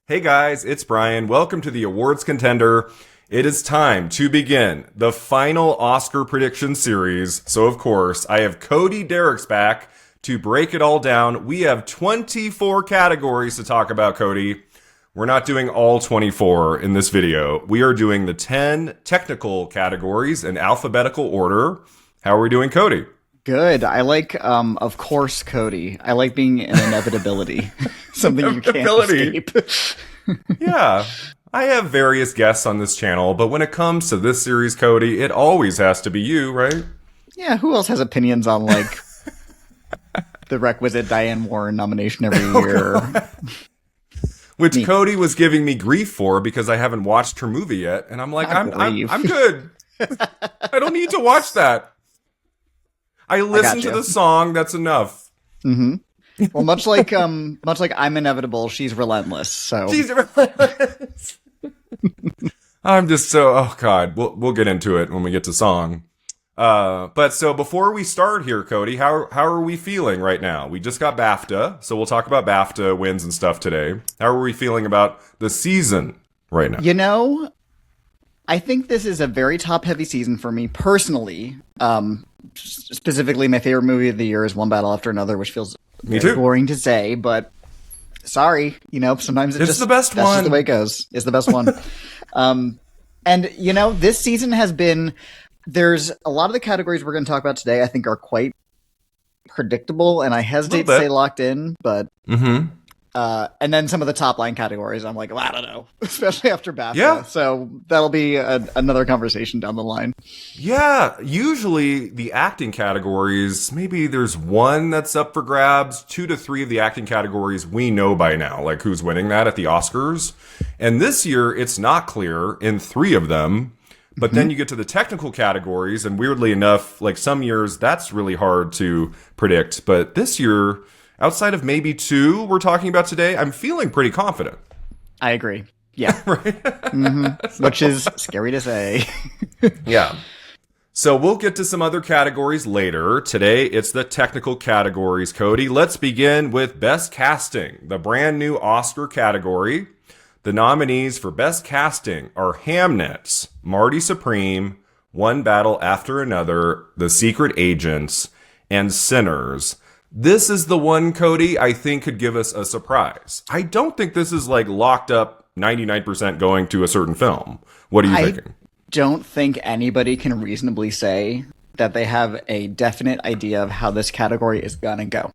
Hey guys, it's Brian. Welcome to the Awards Contender. It is time to begin the final Oscar prediction series. So of course, I have Cody Dericks back to break it all down. We have 24 categories to talk about, Cody. We're not doing all 24 in this video. We are doing the 10 technical categories in alphabetical order. How are we doing, Cody? Good. I like, of course, Cody. I like being an inevitability. Something you can't escape. Yeah. I have various guests on this channel, but when it comes to this series, Cody, it always has to be you, right? Yeah, who else has opinions on, like, the requisite Diane Warren nomination every year? Which me. Cody was giving me grief for because I haven't watched her movie yet. And I'm like, I'm good. I don't need to watch that. I listen to the song. That's enough. Mm-hmm. Well, much like I'm inevitable, she's relentless. So she's relentless. I'm just so oh god. We'll get into it when we get to song. But so before we start here, Cody, how are we feeling right now? We just got BAFTA, so we'll talk about BAFTA wins and stuff today. How are we feeling about the season right now? You know, I think this is a very top-heavy season for me personally. Specifically, my favorite movie of the year is One Battle After Another, which feels boring to say, but sorry, sometimes it's the best one. That's just the way it goes. It's the best one. And this season has been. There's a lot of the categories we're going to talk about today. I think are quite predictable, and I hesitate to say locked in, but. Mm-hmm. And then some of the top line categories, I'm like, well, I don't know, especially after BAFTA. Yeah. So that'll be another conversation down the line. Yeah. Usually the acting categories, maybe there's one that's up for grabs. 2 to 3 of the acting categories we know by now, like who's winning that at the Oscars. And this year it's not clear in 3 of them. But then you get to the technical categories, and weirdly enough, like some years that's really hard to predict. But this year, outside of maybe 2 we're talking about today, I'm feeling pretty confident. I agree. Yeah. Right? So, which is scary to say. Yeah. So we'll get to some other categories later. Today, it's the technical categories, Cody. Let's begin with Best Casting, the brand new Oscar category. The nominees for Best Casting are Hamnet, Marty Supreme, One Battle After Another, The Secret Agents, and Sinners. This is the one, Cody, I think could give us a surprise. I don't think this is like locked up 99% going to a certain film. What are you thinking? I don't think anybody can reasonably say that they have a definite idea of how this category is going to go.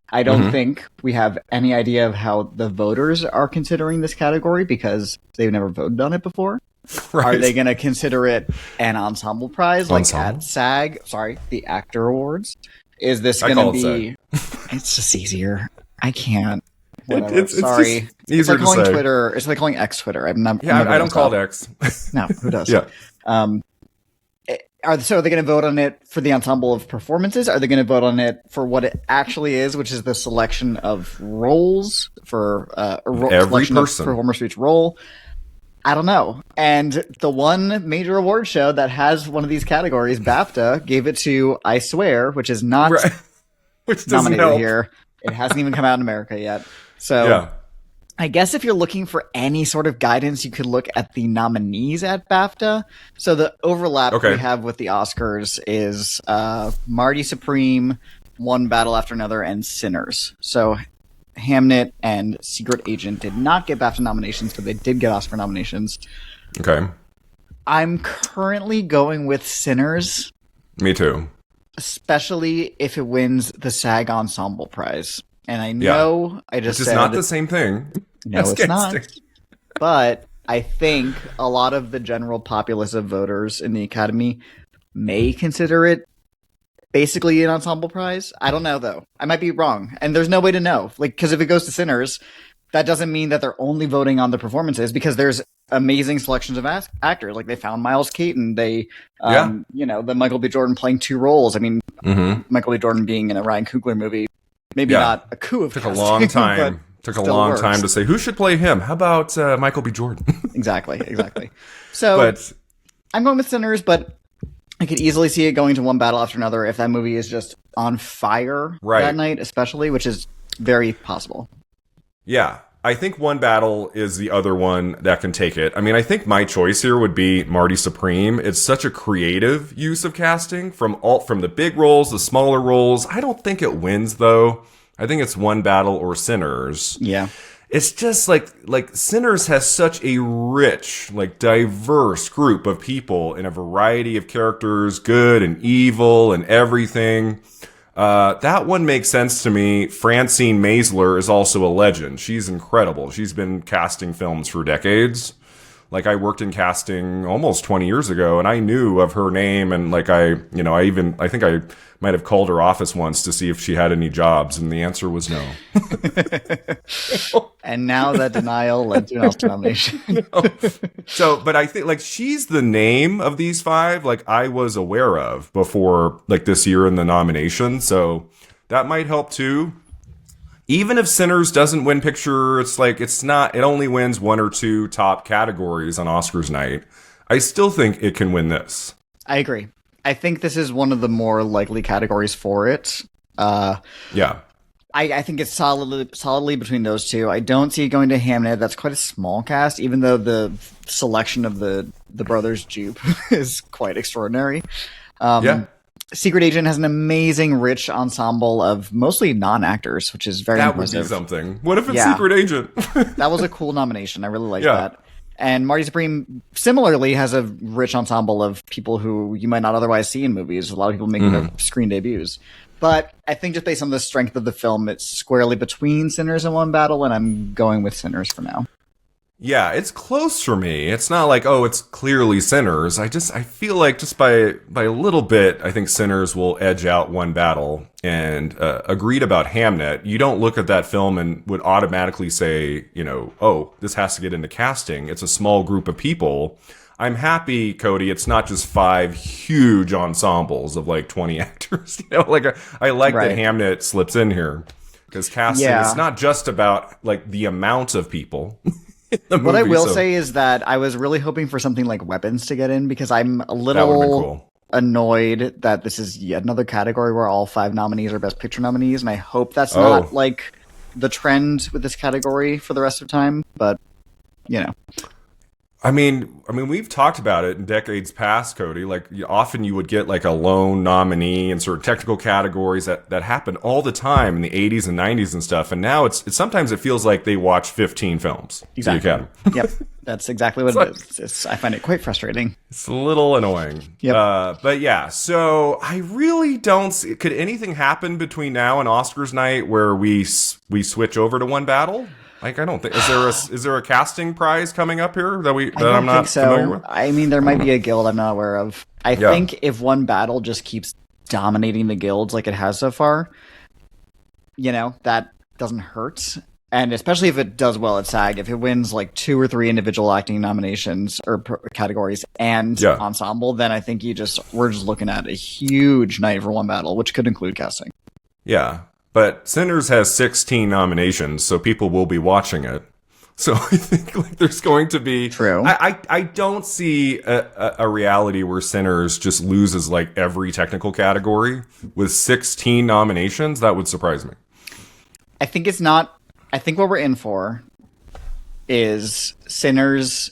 I don't think we have any idea of how the voters are considering this category because they've never voted on it before. Right. Are they going to consider it an ensemble prize like at SAG? Sorry, the Actor Awards? Is this going to be... It's just easier. I can't. It's sorry. It's like calling Twitter. It's like calling X Twitter. I don't call it X. No, who does? Yeah. Are they going to vote on it for the ensemble of performances? Are they going to vote on it for what it actually is, which is the selection of roles for every person, performers for each role? I don't know. And the one major award show that has one of these categories, BAFTA, gave it to I Swear, which is not nominated here. It hasn't even come out in America yet. So yeah. I guess if you're looking for any sort of guidance, you could look at the nominees at BAFTA. So the overlap we have with the Oscars is Marty Supreme, One Battle After Another, and Sinners. So Hamnet and Secret Agent did not get BAFTA nominations, but they did get Oscar nominations. Okay. I'm currently going with Sinners. Me too. Especially if it wins the SAG Ensemble Prize. And I know I just said... Which is not the same thing. No, it's not. But I think a lot of the general populace of voters in the Academy may consider it basically an ensemble prize. I don't know, though. I might be wrong. And there's no way to know. Because if it goes to Sinners, that doesn't mean that they're only voting on the performances, because there's amazing selections of actors. Like, they found Miles Caton. They, the Michael B. Jordan playing 2 roles. I mean, Michael B. Jordan being in a Ryan Coogler movie. Maybe not a coup of casting. Took a long time. Took a long time to say, who should play him? How about Michael B. Jordan? Exactly. So I'm going with Sinners, but I could easily see it going to One Battle After Another if that movie is just on fire that night, especially, which is very possible. Yeah. I think One Battle is the other one that can take it. I mean, I think my choice here would be Marty Supreme. It's such a creative use of casting from the big roles, the smaller roles. I don't think it wins though. I think it's One Battle or Sinners. Yeah. It's just like Sinners has such a rich, like diverse group of people in a variety of characters, good and evil and everything. That one makes sense to me. Francine Maisler is also a legend. She's incredible. She's been casting films for decades. Like I worked in casting almost 20 years ago and I knew of her name. And like I think I might have called her office once to see if she had any jobs. And the answer was no. And now that denial led to an Oscar nomination. No. So, but I think like she's the name of these five, like I was aware of before like this year in the nomination. So that might help too. Even if Sinners doesn't win picture, it only wins one or two top categories on Oscars night. I still think it can win this. I agree. I think this is one of the more likely categories for it. Yeah. I think it's solidly between those two. I don't see it going to Hamnet. That's quite a small cast, even though the selection of the brothers Jupe is quite extraordinary. Yeah. Secret Agent has an amazing, rich ensemble of mostly non-actors, which is very impressive. That would be something. What if it's Secret Agent? That was a cool nomination. I really like that. And Marty Supreme similarly has a rich ensemble of people who you might not otherwise see in movies. A lot of people making their screen debuts. But I think just based on the strength of the film, it's squarely between Sinners and One Battle, and I'm going with Sinners for now. Yeah, it's close for me. It's not like, oh, it's clearly Sinners. I feel like just by a little bit, I think Sinners will edge out One Battle. And agreed about Hamnet. You don't look at that film and would automatically say, oh, this has to get into casting. It's a small group of people. I'm happy, Cody, it's not just 5 huge ensembles of like 20 actors. I like that Hamnet slips in here. Because casting, it's not just about like the amount of people. What I will say is that I was really hoping for something like Weapons to get in because I'm a little annoyed that this is yet another category where all 5 nominees are Best Picture nominees, and I hope that's not like the trend with this category for the rest of time. But I mean, we've talked about it in decades past, Cody. Like, often you would get like a lone nominee in certain technical categories that happened all the time in the 80s and 90s and stuff. And now it's sometimes it feels like they watch 15 films. Exactly. Yep. That's exactly what it is. I find it quite frustrating. It's a little annoying. Yep. But yeah, so I really don't see, could anything happen between now and Oscars night where we switch over to One Battle? Like, I don't think is there a casting prize coming up here that I'm not familiar with? I mean, there might be a guild I'm not aware of. I think if One Battle just keeps dominating the guilds like it has so far, that doesn't hurt. And especially if it does well at SAG, if it wins like 2 or 3 individual acting nominations or categories and ensemble, then I think we're just looking at a huge night for One Battle, which could include casting. Yeah. But Sinners has 16 nominations, so people will be watching it. So I think like there's going to be... True. I don't see a reality where Sinners just loses like every technical category with 16 nominations. That would surprise me. I think it's not... I think what we're in for is Sinners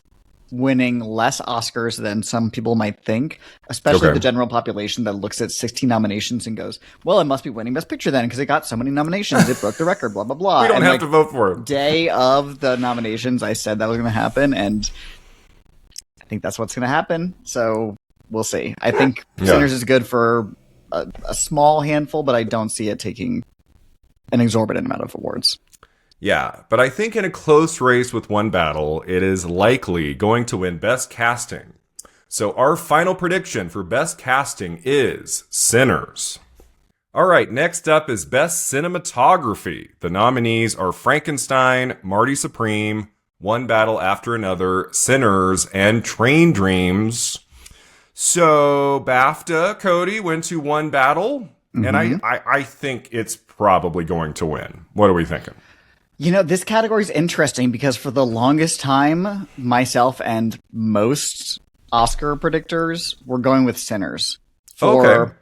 winning less Oscars than some people might think, especially the general population that looks at 16 nominations and goes, well, it must be winning Best Picture then because it got so many nominations. It broke the record, blah, blah, blah. We don't have to vote for it. Day of the nominations, I said that was going to happen, and I think that's what's going to happen. So we'll see. I think Sinners is good for a small handful, but I don't see it taking an exorbitant amount of awards. Yeah, but I think in a close race with One Battle, it is likely going to win Best Casting. So our final prediction for Best Casting is Sinners. All right, next up is Best Cinematography. The nominees are Frankenstein, Marty Supreme, One Battle After Another, Sinners, and Train Dreams. So BAFTA, Cody, went to One Battle, and I think it's probably going to win. What are we thinking? This category is interesting because for the longest time, myself and most Oscar predictors were going with Sinners for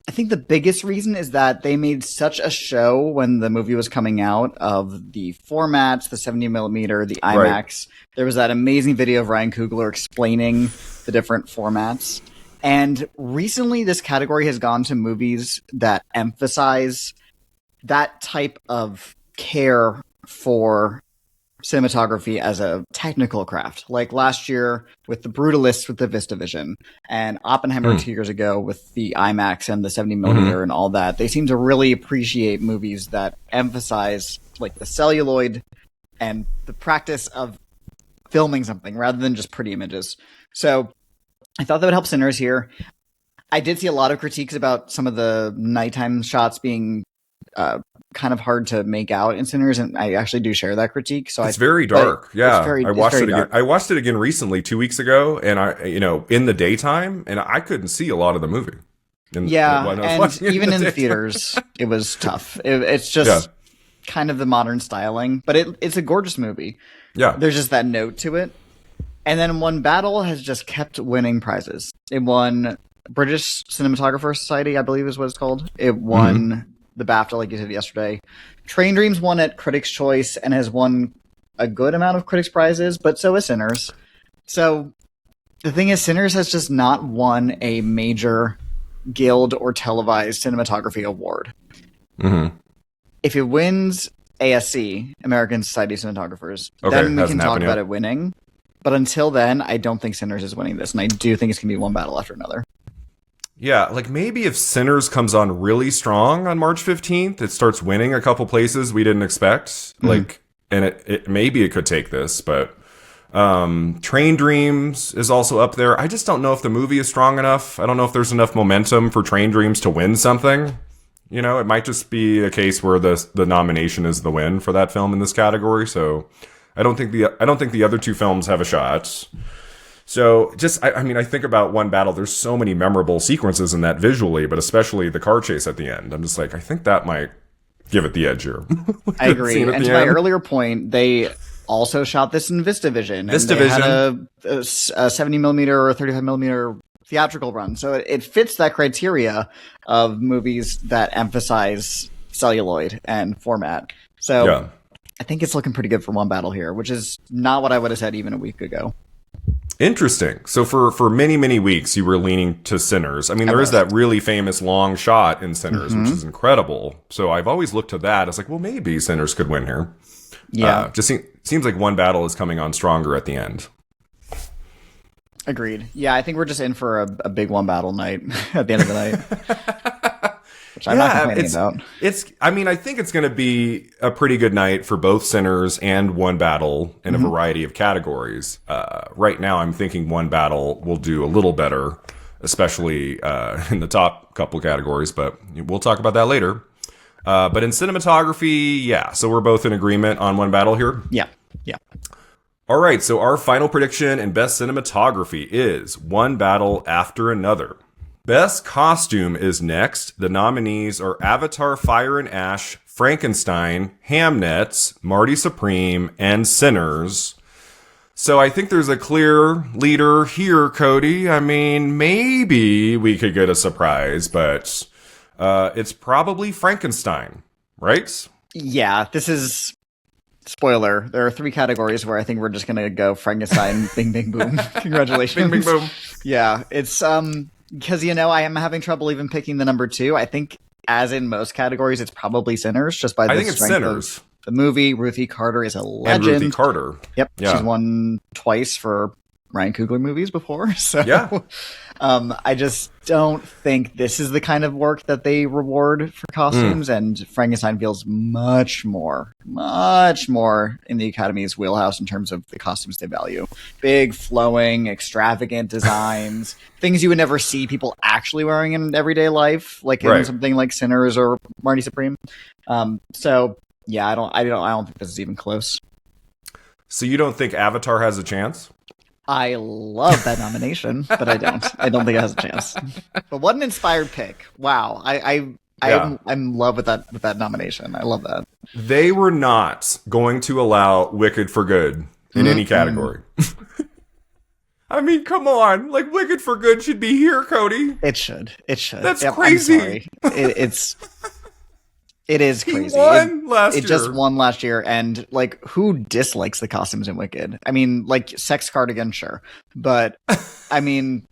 I think the biggest reason is that they made such a show when the movie was coming out of the formats, the 70 millimeter, the IMAX. Right. There was that amazing video of Ryan Coogler explaining the different formats. And recently, this category has gone to movies that emphasize that type of care for cinematography as a technical craft. Like last year with the Brutalists with the VistaVision, and Oppenheimer 2 years ago with the IMAX and the 70 millimeter and all that. They seem to really appreciate movies that emphasize like the celluloid and the practice of filming something rather than just pretty images. So I thought that would help Sinners here. I did see a lot of critiques about some of the nighttime shots being kind of hard to make out in Sinners, and I actually do share that critique. So it's very dark. Yeah, I watched it again. I watched it again recently 2 weeks ago, and in the daytime, and I couldn't see a lot of the movie. And even in theaters, it was tough. It's just kind of the modern styling, but it's a gorgeous movie. Yeah, there's just that note to it. And then One Battle has just kept winning prizes. It won British Cinematographer Society, I believe is what it's called. It won the BAFTA, like you said yesterday. Train Dreams won at Critics' Choice and has won a good amount of critics' prizes, but so is Sinners. So the thing is, Sinners has just not won a major guild or televised cinematography award. If it wins ASC, American Society of Cinematographers, then we can talk about it winning. But until then, I don't think Sinners is winning this, and I do think it's going to be one battle after another. Yeah, like maybe if Sinners comes on really strong on March 15th, it starts winning a couple places we didn't expect. Like, and it maybe it could take this, but Train Dreams is also up there. I just don't know if the movie is strong enough. I don't know if there's enough momentum for Train Dreams to win something. You know, it might just be a case where the nomination is the win for that film in this category. So I don't think the other two films have a shot. So just, I mean, I think about One Battle. There's so many memorable sequences in that visually, but especially the car chase at the end. I'm just like, I think that might give it the edge here. I agree. And to my earlier point, they also shot this in VistaVision. VistaVision. They had a 70 millimeter or 35 millimeter theatrical run. So it fits that criteria of movies that emphasize celluloid and format. So I think it's looking pretty good for One Battle here, which is not what I would have said even a week ago. Interesting. So for many, many weeks, you were leaning to Sinners. I mean, there is that really famous long shot in Sinners, which is incredible. So I've always looked to that. I was like, well, maybe Sinners could win here. Yeah. Just seems like One Battle is coming on stronger at the end. Agreed. Yeah, I think we're just in for a big One Battle night at the end of the night. Which I'm not complaining about. I think it's going to be a pretty good night for both Sinners and One Battle in a variety of categories. Right now, I'm thinking One Battle will do a little better, especially in the top couple categories, but we'll talk about that later. But in cinematography, so we're both in agreement on One Battle here? Yeah. All right, so our final prediction in Best Cinematography is One Battle After Another. Best Costume is next. The nominees are Avatar, Fire and Ash, Frankenstein, Hamnet, Marty Supreme, and Sinners. So I think there's a clear leader here, Cody. I mean, maybe we could get a surprise, but it's probably Frankenstein, right? Yeah, this is... Spoiler, there are 3 categories where I think we're just going to go Frankenstein, bing, bing, boom. Congratulations. Bing, bing, boom. Yeah, it's... Because, I am having trouble even picking the number 2. I think, as in most categories, it's probably Sinners, just by the strength it's Sinners. Of the movie. Ruthie Carter is a legend. And Ruthie Carter. Yep, she's won twice for Ryan Coogler movies before. So, I just don't think this is the kind of work that they reward for costumes, and Frankenstein feels much more in the Academy's wheelhouse in terms of the costumes they value. Big, flowing, extravagant designs, things you would never see people actually wearing in everyday life, like in something like Sinners or Marty Supreme. I don't think this is even close. So you don't think Avatar has a chance? I love that nomination, but I don't. I don't think it has a chance. But what an inspired pick! Wow, I'm in love with that nomination. I love that. They were not going to allow Wicked for Good in any category. I mean, come on. Like, Wicked for Good should be here, Cody. It should. It should. That's Yep, crazy. I'm sorry. It is crazy. He won last year. It just won last year, and like, who dislikes the costumes in Wicked? I mean, like, sex cardigan, sure, but I mean,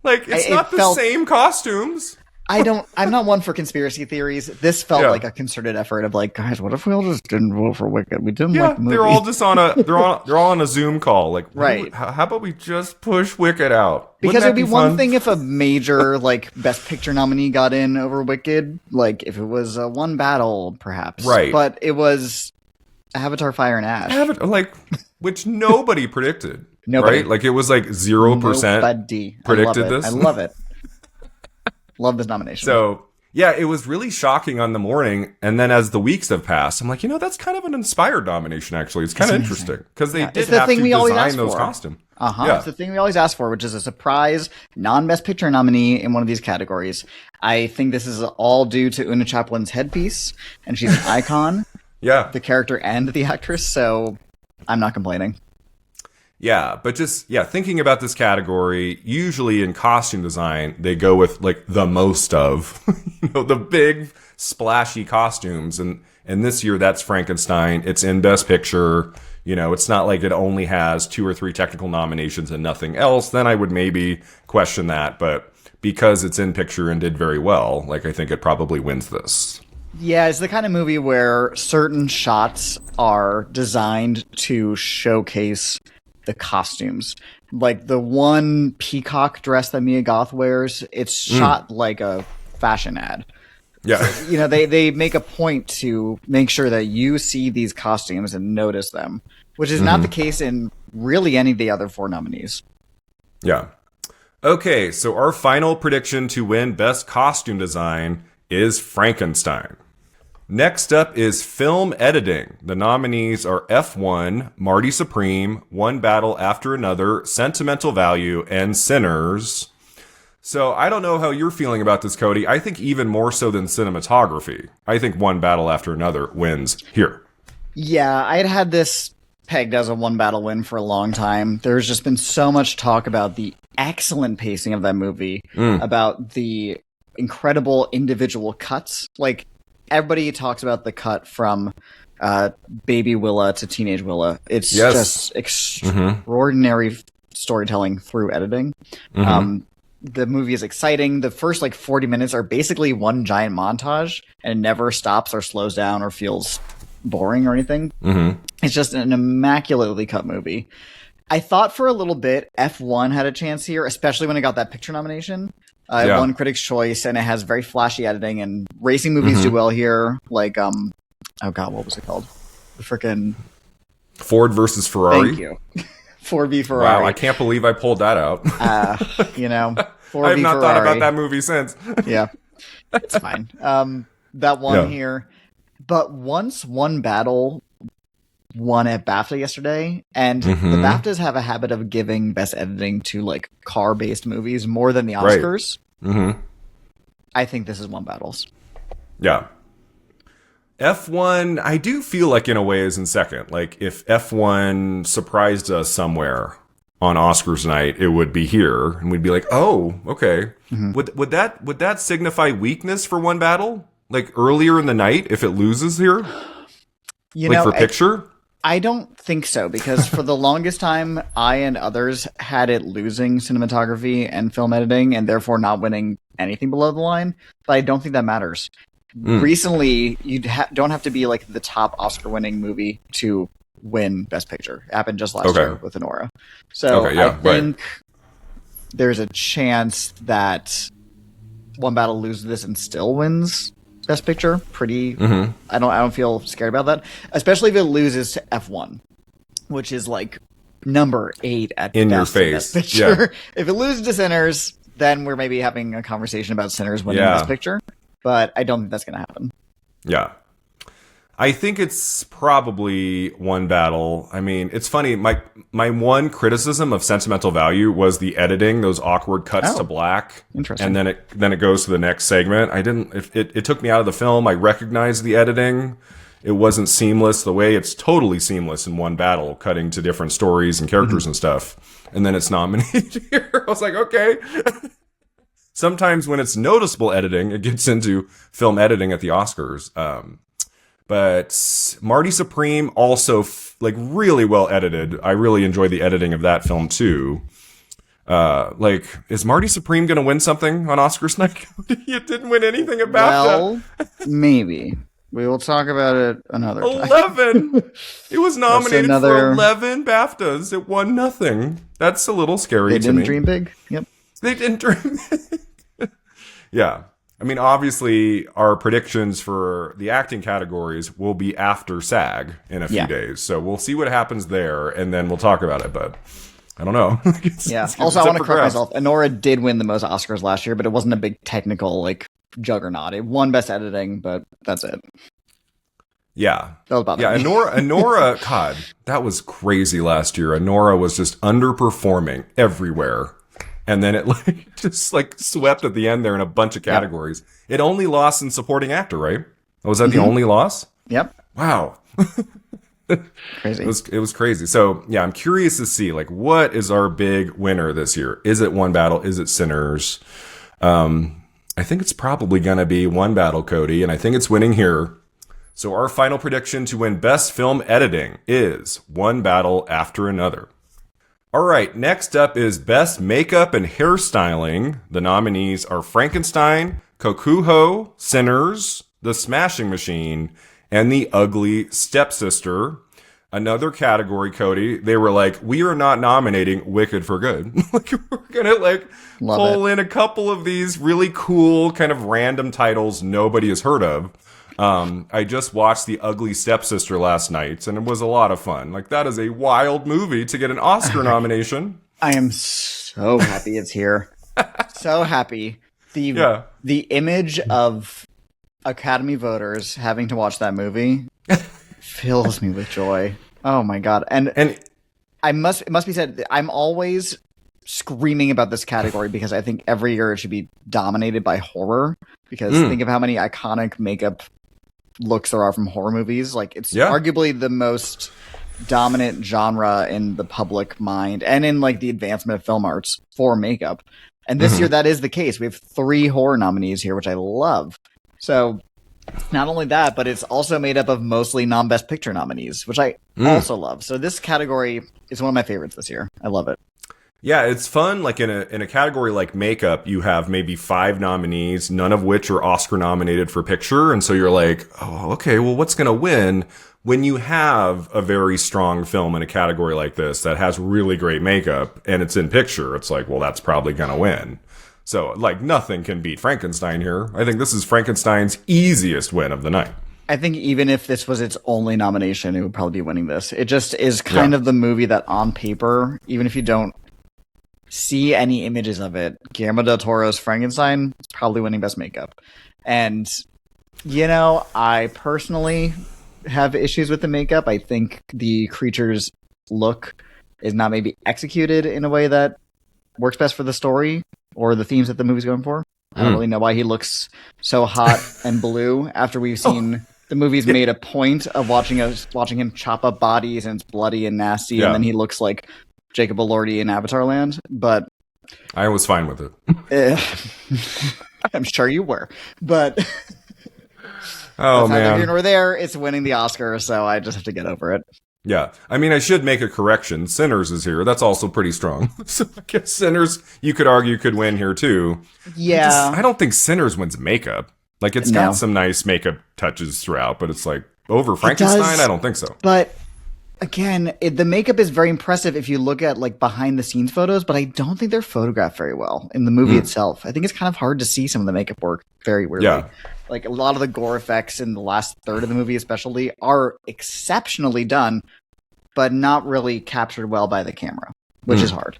like, it's not the same costumes. I'm not one for conspiracy theories. This felt like a concerted effort of like, guys, what if we all just didn't vote for Wicked? We didn't like the movie. They're all just on they're all on a Zoom call. Like, right. How about we just push Wicked out? Because it'd be one thing if a major like Best Picture nominee got in over Wicked, like if it was One Battle, perhaps. Right. But it was Avatar: Fire and Ash. Which nobody predicted. Nobody. Right? Like, it was like 0% predicted this. I love it. Love this nomination. So, yeah, it was really shocking on the morning. And then as the weeks have passed, I'm like, that's kind of an inspired nomination, actually. It's kind of interesting. Because they did have to design those costumes. It's the thing we always ask for, which is a surprise non-Best Picture nominee in one of these categories. I think this is all due to Una Chaplin's headpiece. And she's an icon. Yeah. The character and the actress. So I'm not complaining. Yeah, but thinking about this category, usually in costume design, they go with like the most of, the big splashy costumes. And this year that's Frankenstein. It's in Best Picture. It's not like it only has 2 or 3 technical nominations and nothing else. Then I would maybe question that. But because it's in picture and did very well, like, I think it probably wins this. Yeah, it's the kind of movie where certain shots are designed to showcase the costumes. Like the one peacock dress that Mia Goth wears, it's shot like a fashion ad. Yeah. So, they make a point to make sure that you see these costumes and notice them, which is not the case in really any of the other 4 nominees. Yeah. Okay, so our final prediction to win Best Costume Design is Frankenstein. Next up is film editing. The nominees are F1, Marty Supreme, One Battle After Another, Sentimental Value, and Sinners. So I don't know how you're feeling about this, Cody. I think even more so than cinematography. I think One Battle After Another wins here. Yeah, I had this pegged as a One Battle win for a long time. There's just been so much talk about the excellent pacing of that movie, about the incredible individual cuts. Like, everybody talks about the cut from baby Willa to teenage Willa. It's just extraordinary storytelling through editing. The movie is exciting. The first 40 minutes are basically one giant montage, and it never stops or slows down or feels boring or anything. It's just an immaculately cut movie. I thought for a little bit F1 had a chance here, especially when it got that picture nomination. It won Critics' Choice, and it has very flashy editing, and racing movies do well here. Like, oh god, what was it called? The frickin' Ford versus Ferrari. Thank you. Ford v Ferrari. Wow, I can't believe I pulled that out. Ford I have not Ferrari. thought about that movie since. Yeah, it's fine. That one here. But once One Battle won at BAFTA yesterday, and the BAFTAs have a habit of giving best editing to car-based movies more than the Oscars. Right. I think this is One Battle's. Yeah. F1, I do feel like in a way is in second. Like, if F1 surprised us somewhere on Oscars night, it would be here, and we'd be like, oh, okay. Would that signify weakness for One Battle? Like, earlier in the night, if it loses here? For picture? I don't think so, because for the longest time, I and others had it losing cinematography and film editing, and therefore not winning anything below the line. But I don't think that matters. Recently, you don't have to be the top Oscar-winning movie to win Best Picture. It happened just last year with Anora. So I think there's a chance that One Battle loses this and still wins Best Picture. I don't feel scared about that, especially if it loses to F1, which is number 8 at in best your in Best face. Picture. Yeah. If it loses to Sinners, then we're maybe having a conversation about Sinners winning Best Picture. But I don't think that's going to happen. Yeah. I think it's probably One Battle. I mean, it's funny. My one criticism of Sentimental Value was the editing, those awkward cuts to black. Interesting. And then it goes to the next segment. It took me out of the film. I recognized the editing. it wasn't seamless the way it's totally seamless in One Battle, cutting to different stories and characters and stuff. And then it's nominated here. I was like, okay. Sometimes when it's noticeable editing, it gets into film editing at the Oscars. But Marty Supreme also like really well edited. I really enjoyed the editing of that film too. Like, is Marty Supreme going to win something on Oscars night? It didn't win anything at BAFTA. Well, maybe. We will talk about it another time. 11! It was nominated for 11 BAFTAs. It won nothing. That's a little scary to me. They didn't dream big? Yep. They didn't dream big. Yeah. I mean, obviously, our predictions for the acting categories will be after SAG in a few days. So we'll see what happens there, and then we'll talk about it. But I don't know. Also, I want to correct myself. Anora did win the most Oscars last year, but it wasn't a big technical, like, juggernaut. It won Best Editing, but that's it. Yeah. That was about Anora, God, that was crazy last year. Anora was just underperforming everywhere. And then it like just like swept at the end there in a bunch of categories. Yep. It only lost in supporting actor, right? Was that the only loss? Yep. Wow. Crazy. It was crazy. So yeah, I'm curious to see like what is our big winner this year? Is it One Battle? Is it Sinners? I think it's probably gonna be One Battle, Cody, and I think it's winning here. So our final prediction to win Best Film Editing is One Battle After Another. All right, next up is Best Makeup and Hairstyling. The nominees are Frankenstein, Kokuho, Sinners, The Smashing Machine, and The Ugly Stepsister. Another category, Cody, they were like, we are not nominating Wicked for Good. Like, we're gonna like pull in a couple of these really cool kind of random titles nobody has heard of. I just watched The Ugly Stepsister last night, and it was a lot of fun. Like, that is a wild movie to get an Oscar nomination. I am so happy it's here. So happy. The image of Academy voters having to watch that movie fills me with joy. Oh my God. And it must be said, I'm always screaming about this category because I think every year it should be dominated by horror. Because think of how many iconic makeup looks there are from horror movies. Like, it's arguably the most dominant genre in the public mind and in like the advancement of film arts for makeup. And this year that is the case. We have 3 horror nominees here, which I love. So not only that, but it's also made up of mostly non-Best Picture nominees, which I also love. So this category is one of my favorites this year. I love it. Yeah, it's fun. Like in a category like makeup, you have maybe 5 nominees, none of which are Oscar nominated for picture. And so you're like, oh, okay, well, what's going to win? When you have a very strong film in a category like this that has really great makeup and it's in picture, it's like, well, that's probably going to win. So like nothing can beat Frankenstein here. I think this is Frankenstein's easiest win of the night. I think even if this was its only nomination, it would probably be winning this. It just is kind of the movie that on paper, even if you don't see any images of it, Guillermo del Toro's Frankenstein is probably winning Best Makeup. And, you know, I personally have issues with the makeup. I think the creature's look is not maybe executed in a way that works best for the story or the themes that the movie's going for. I don't really know why he looks so hot and blue after we've seen the movie's made a point of watching him chop up bodies and it's bloody and nasty, and then he looks like Jacob Elordi in Avatar Land, but I was fine with it. I'm sure you were, but oh man, neither here nor there. It's winning the Oscar, so I just have to get over it. Yeah, I mean, I should make a correction. Sinners is here. That's also pretty strong. So I guess Sinners, you could argue, could win here too. Yeah, I don't think Sinners wins makeup. Like, it's got some nice makeup touches throughout, but it's like over Frankenstein. I don't think so. But again, the makeup is very impressive if you look at like behind the scenes photos, but I don't think they're photographed very well in the movie itself. I think it's kind of hard to see some of the makeup work very weirdly. Yeah. Like a lot of the gore effects in the last third of the movie especially are exceptionally done, but not really captured well by the camera, which is hard.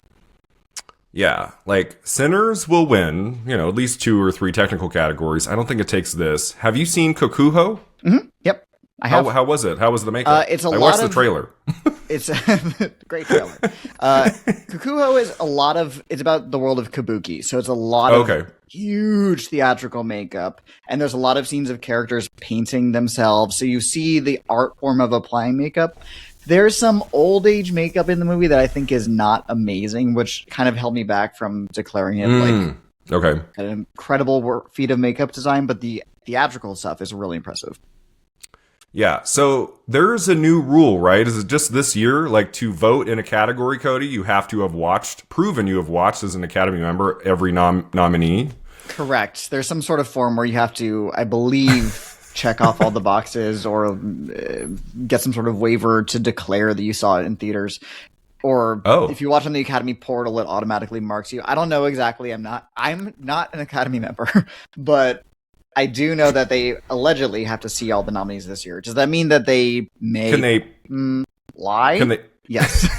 Yeah, like Sinners will win, you know, at least 2 or 3 technical categories. I don't think it takes this. Have you seen Kokuho? Yep. I have. How was it? How was the makeup? It's a I lot watched the of trailer. It's a great trailer. Kukuho is a lot of. It's about the world of kabuki, so it's a lot of huge theatrical makeup, and there's a lot of scenes of characters painting themselves. So you see the art form of applying makeup. There's some old age makeup in the movie that I think is not amazing, which kind of held me back from declaring it like an incredible feat of makeup design. But the theatrical stuff is really impressive. Yeah, so there's a new rule, right? Is it just this year? Like, to vote in a category, Cody, you have to have proven you have watched as an Academy member every nominee? Correct. There's some sort of form where you have to, I believe, check off all the boxes or get some sort of waiver to declare that you saw it in theaters. Or if you watch on the Academy portal, it automatically marks you. I don't know exactly. I'm not an Academy member, but I do know that they allegedly have to see all the nominees this year. Does that mean that they may lie? Yes.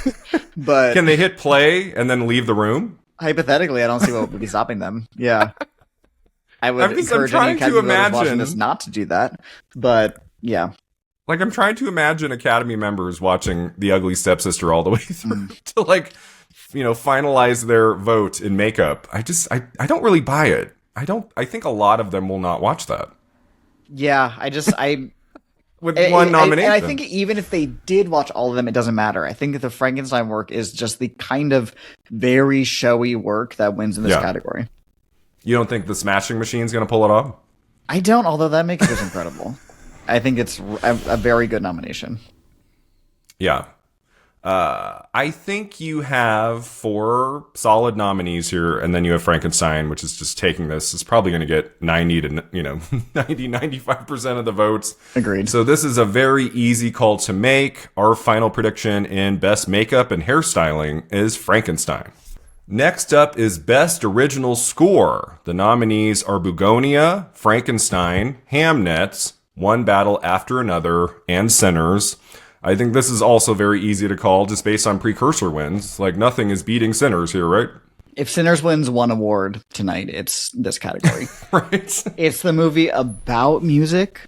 But can they hit play and then leave the room? Hypothetically, I don't see what would be stopping them. Yeah. I would encourage any Academy members watching this not to do that. But yeah. Like, I'm trying to imagine Academy members watching The Ugly Stepsister all the way through to, like, finalize their vote in makeup. I don't really buy it. I think a lot of them will not watch that. Yeah, with one nomination. And I think even if they did watch all of them, it doesn't matter. I think that the Frankenstein work is just the kind of very showy work that wins in this category. You don't think the Smashing Machine's going to pull it off? I don't, although that makes it incredible. I think it's a very good nomination. Yeah. I think you have 4 solid nominees here, and then you have Frankenstein, which is just taking this. It's probably going to get 95% of the votes. Agreed. So this is a very easy call to make. Our final prediction in Best Makeup and Hairstyling is Frankenstein. Next up is Best Original Score. The nominees are Bugonia, Frankenstein, Hamnet, One Battle After Another, and Sinners. I think this is also very easy to call just based on precursor wins. Like, nothing is beating Sinners here, right? If Sinners wins one award tonight, it's this category. Right. It's the movie about music,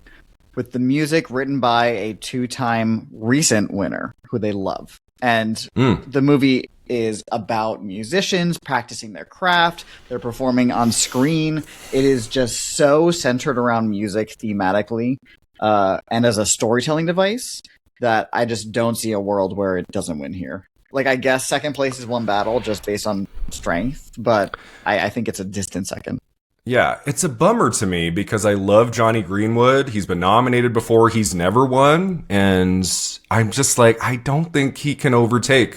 with the music written by a 2-time recent winner who they love. And the movie is about musicians practicing their craft. They're performing on screen. It is just so centered around music thematically and as a storytelling device that I just don't see a world where it doesn't win here. Like, I guess second place is One Battle just based on strength, but I think it's a distant second. Yeah, it's a bummer to me because I love Johnny Greenwood. He's been nominated before. He's never won. And I'm just like, I don't think he can overtake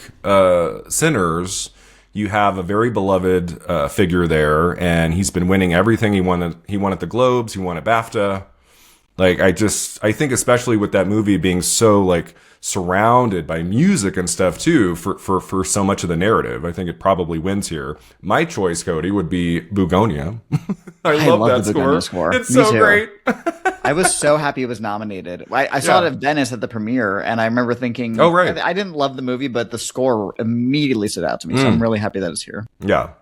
Sinners. You have a very beloved figure there, and he's been winning everything he won. He won at the Globes. He won at BAFTA. Like, I think especially with that movie being so, like, surrounded by music and stuff too for so much of the narrative, I think it probably wins here. My choice, Cody, would be Bugonia. I love that score. It's so great. I was so happy it was nominated. I saw it at Venice at the premiere, and I remember thinking, oh, right. I didn't love the movie, but the score immediately stood out to me, so I'm really happy that it's here. Yeah.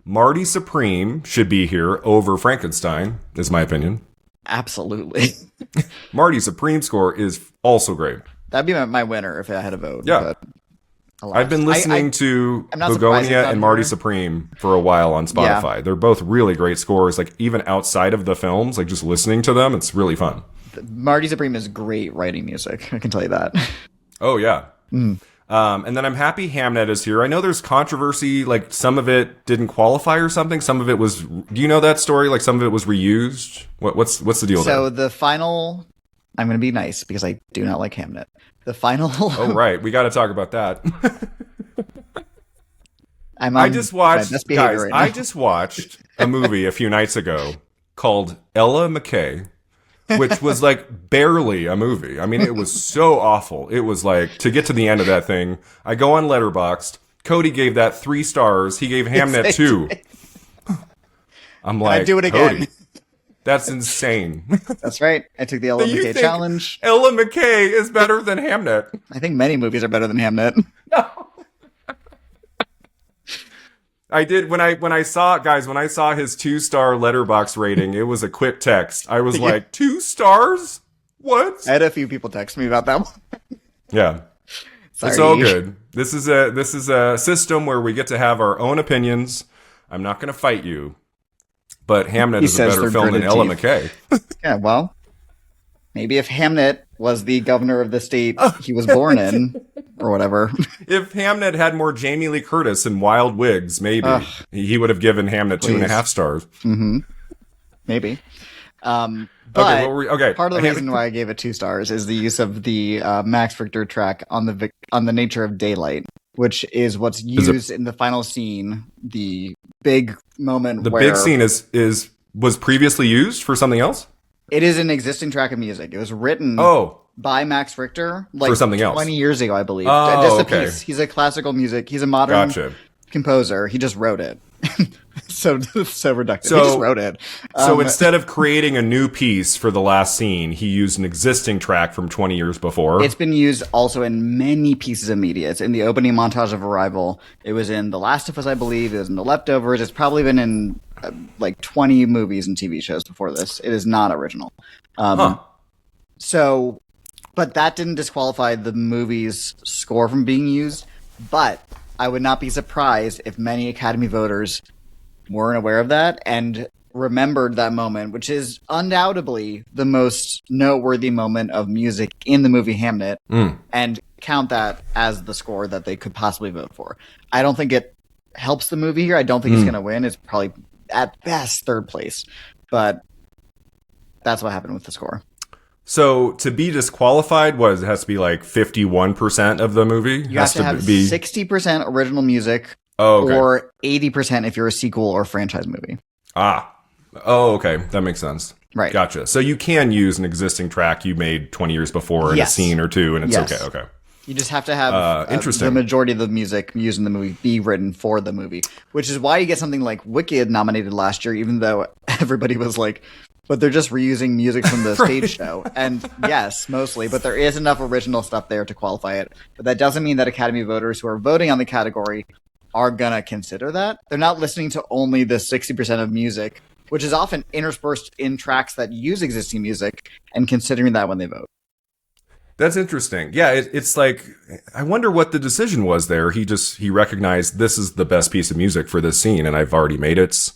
Marty Supreme should be here over Frankenstein, is my opinion. Absolutely. Marty Supreme score is also great. That'd be my winner if I had a vote. Yeah. But I've been listening to Bugonia and Marty Supreme for a while on Spotify. Yeah. They're both really great scores. Like, even outside of the films, like, just listening to them, it's really fun. Marty Supreme is great writing music. I can tell you that. Oh, yeah. And then I'm happy Hamnet is here. I know there's controversy, like some of it didn't qualify or something. Some of it was, do you know that story? Like some of it was reused. What's the deal there? So the final, I'm going to be nice because I do not like Hamnet. The final. Oh, right. We got to talk about that. I just watched a movie a few nights ago called Ella McKay, which was like barely a movie. I mean, it was so awful. It was like, to get to the end of that thing, I go on Letterboxd. Cody gave that 3 stars. He gave Hamnet 2. I'm like, I do it again. Cody, that's insane. That's right. I took the Ella McKay challenge. Ella McKay is better than Hamnet. I think many movies are better than Hamnet. No. I did when I saw his 2-star Letterboxd rating, it was a quick text. I was like, 2 stars? What? I had a few people text me about that one. Yeah. Sorry. It's all good. This is a system where we get to have our own opinions. I'm not going to fight you, but Hamnet is a better film than Ella McKay. Yeah, well, maybe if Hamnet was the governor of the state he was born in, or whatever. If Hamnet had more Jamie Lee Curtis and wild wigs, maybe he would have given Hamnet 2.5 stars. Mm-hmm. Maybe. But okay, part of the reason why I gave it 2 stars is the use of the Max Richter track on the nature of daylight, which is what's used in the final scene. The big moment. The big scene was previously used for something else. It is an existing track of music. It was written by Max Richter for something 20 years ago, I believe. Oh, just a okay. piece. He's a classical music. He's a modern composer. He just wrote it. so reductive. He just wrote it. So instead of creating a new piece for the last scene, he used an existing track from 20 years before. It's been used also in many pieces of media. It's in the opening montage of Arrival. It was in The Last of Us, I believe. It was in The Leftovers. It's probably been in 20 movies and TV shows before this. It is not original. So, but that didn't disqualify the movie's score from being used. But I would not be surprised if many Academy voters weren't aware of that and remembered that moment, which is undoubtedly the most noteworthy moment of music in the movie Hamnet, and count that as the score that they could possibly vote for. I don't think it helps the movie here. I don't think it's going to win. It's probably at best 3rd place, but that's what happened with the score. So to be disqualified, it has to be like 51% of the movie? You have to have 60% original music or 80% if you're a sequel or franchise movie. Oh, okay. That makes sense. Right. Gotcha. So you can use an existing track you made 20 years before in a scene or two, and it's okay. Okay. You just have to have the majority of the music used in the movie be written for the movie, which is why you get something like Wicked nominated last year, even though everybody was like, but they're just reusing music from the stage show. And yes, mostly, but there is enough original stuff there to qualify it. But that doesn't mean that Academy voters who are voting on the category are going to consider that. They're not listening to only the 60% of music, which is often interspersed in tracks that use existing music, and considering that when they vote. That's interesting. Yeah, it's like, I wonder what the decision was there. He recognized this is the best piece of music for this scene, and I've already made it.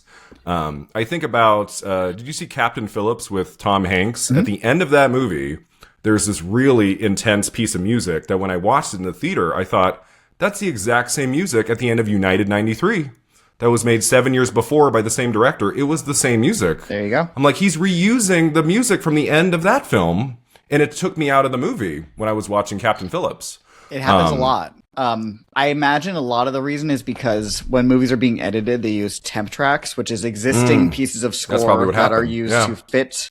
I think about, did you see Captain Phillips with Tom Hanks? At the end of that movie, there's this really intense piece of music that when I watched it in the theater, I thought, that's the exact same music at the end of United 93. That was made 7 years before by the same director. It was the same music. There you go. I'm like, he's reusing the music from the end of that film. And it took me out of the movie when I was watching Captain Phillips. It happens a lot. I imagine a lot of the reason is because when movies are being edited, they use temp tracks, which is existing pieces of score that are used to fit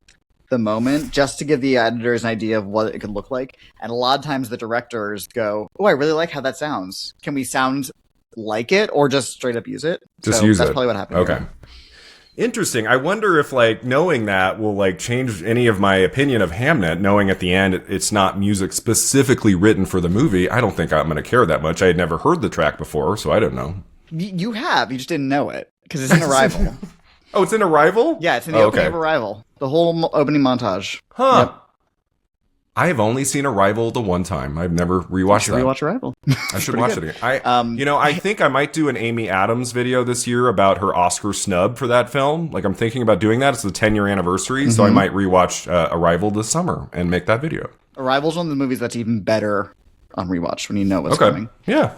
the moment, just to give the editors an idea of what it could look like. And a lot of times the directors go, oh, I really like how that sounds. Can we sound like it or just straight up use it? That's probably what happened. Okay. Here. Interesting. I wonder if knowing that will change any of my opinion of Hamnet, knowing at the end it's not music specifically written for the movie. I don't think I'm going to care that much. I had never heard the track before, so I don't know. You have. You just didn't know it because it's in Arrival. Oh, it's in Arrival? Yeah, it's in the opening of Arrival. The whole opening montage. Huh. Yep. I have only seen Arrival the one time. I've never rewatched that. Rewatch Arrival. I should watch it again. I think I might do an Amy Adams video this year about her Oscar snub for that film. I'm thinking about doing that. It's the 10-year anniversary, so I might rewatch Arrival this summer and make that video. Arrival's one of the movies that's even better on rewatch when you know what's coming. Yeah.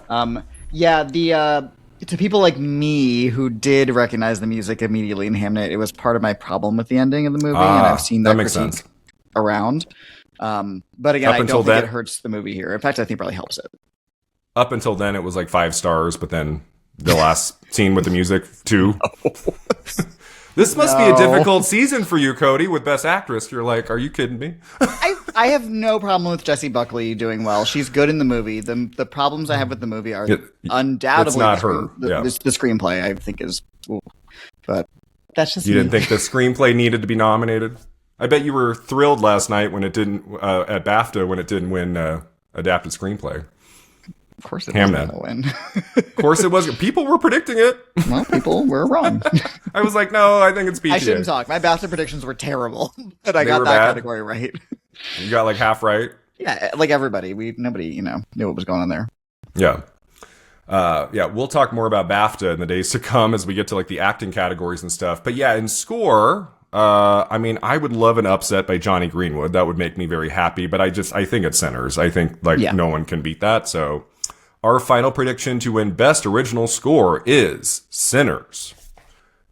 To people like me who did recognize the music immediately in Hamnet, it was part of my problem with the ending of the movie, and I've seen that critique around. But again, I don't think it hurts the movie here. In fact, I think it probably helps it. Up until then, it was 5 stars, but then the last scene with the music, 2. This must be a difficult season for you, Cody, with Best Actress. You're like, are you kidding me? I have no problem with Jessie Buckley doing well. She's good in the movie. The problems I have with the movie are undoubtedly it's not her. The screenplay, I think, is... But that's just You didn't think the screenplay needed to be nominated? I bet you were thrilled last night when it didn't at BAFTA when it didn't win adapted screenplay. Of course it wasn't going to win. Of course it was. People were predicting it. Well, people were wrong. I was like, no, I think it's PTA. I shouldn't talk. My BAFTA predictions were terrible, but I got that category right. You got like half right. Yeah, like everybody. Nobody, knew what was going on there. Yeah. Yeah, we'll talk more about BAFTA in the days to come as we get to like the acting categories and stuff. But yeah, in score, I mean, I would love an upset by Johnny Greenwood. That would make me very happy. But I think it's Sinners. I think no one can beat that. So our final prediction to win Best Original Score is Sinners.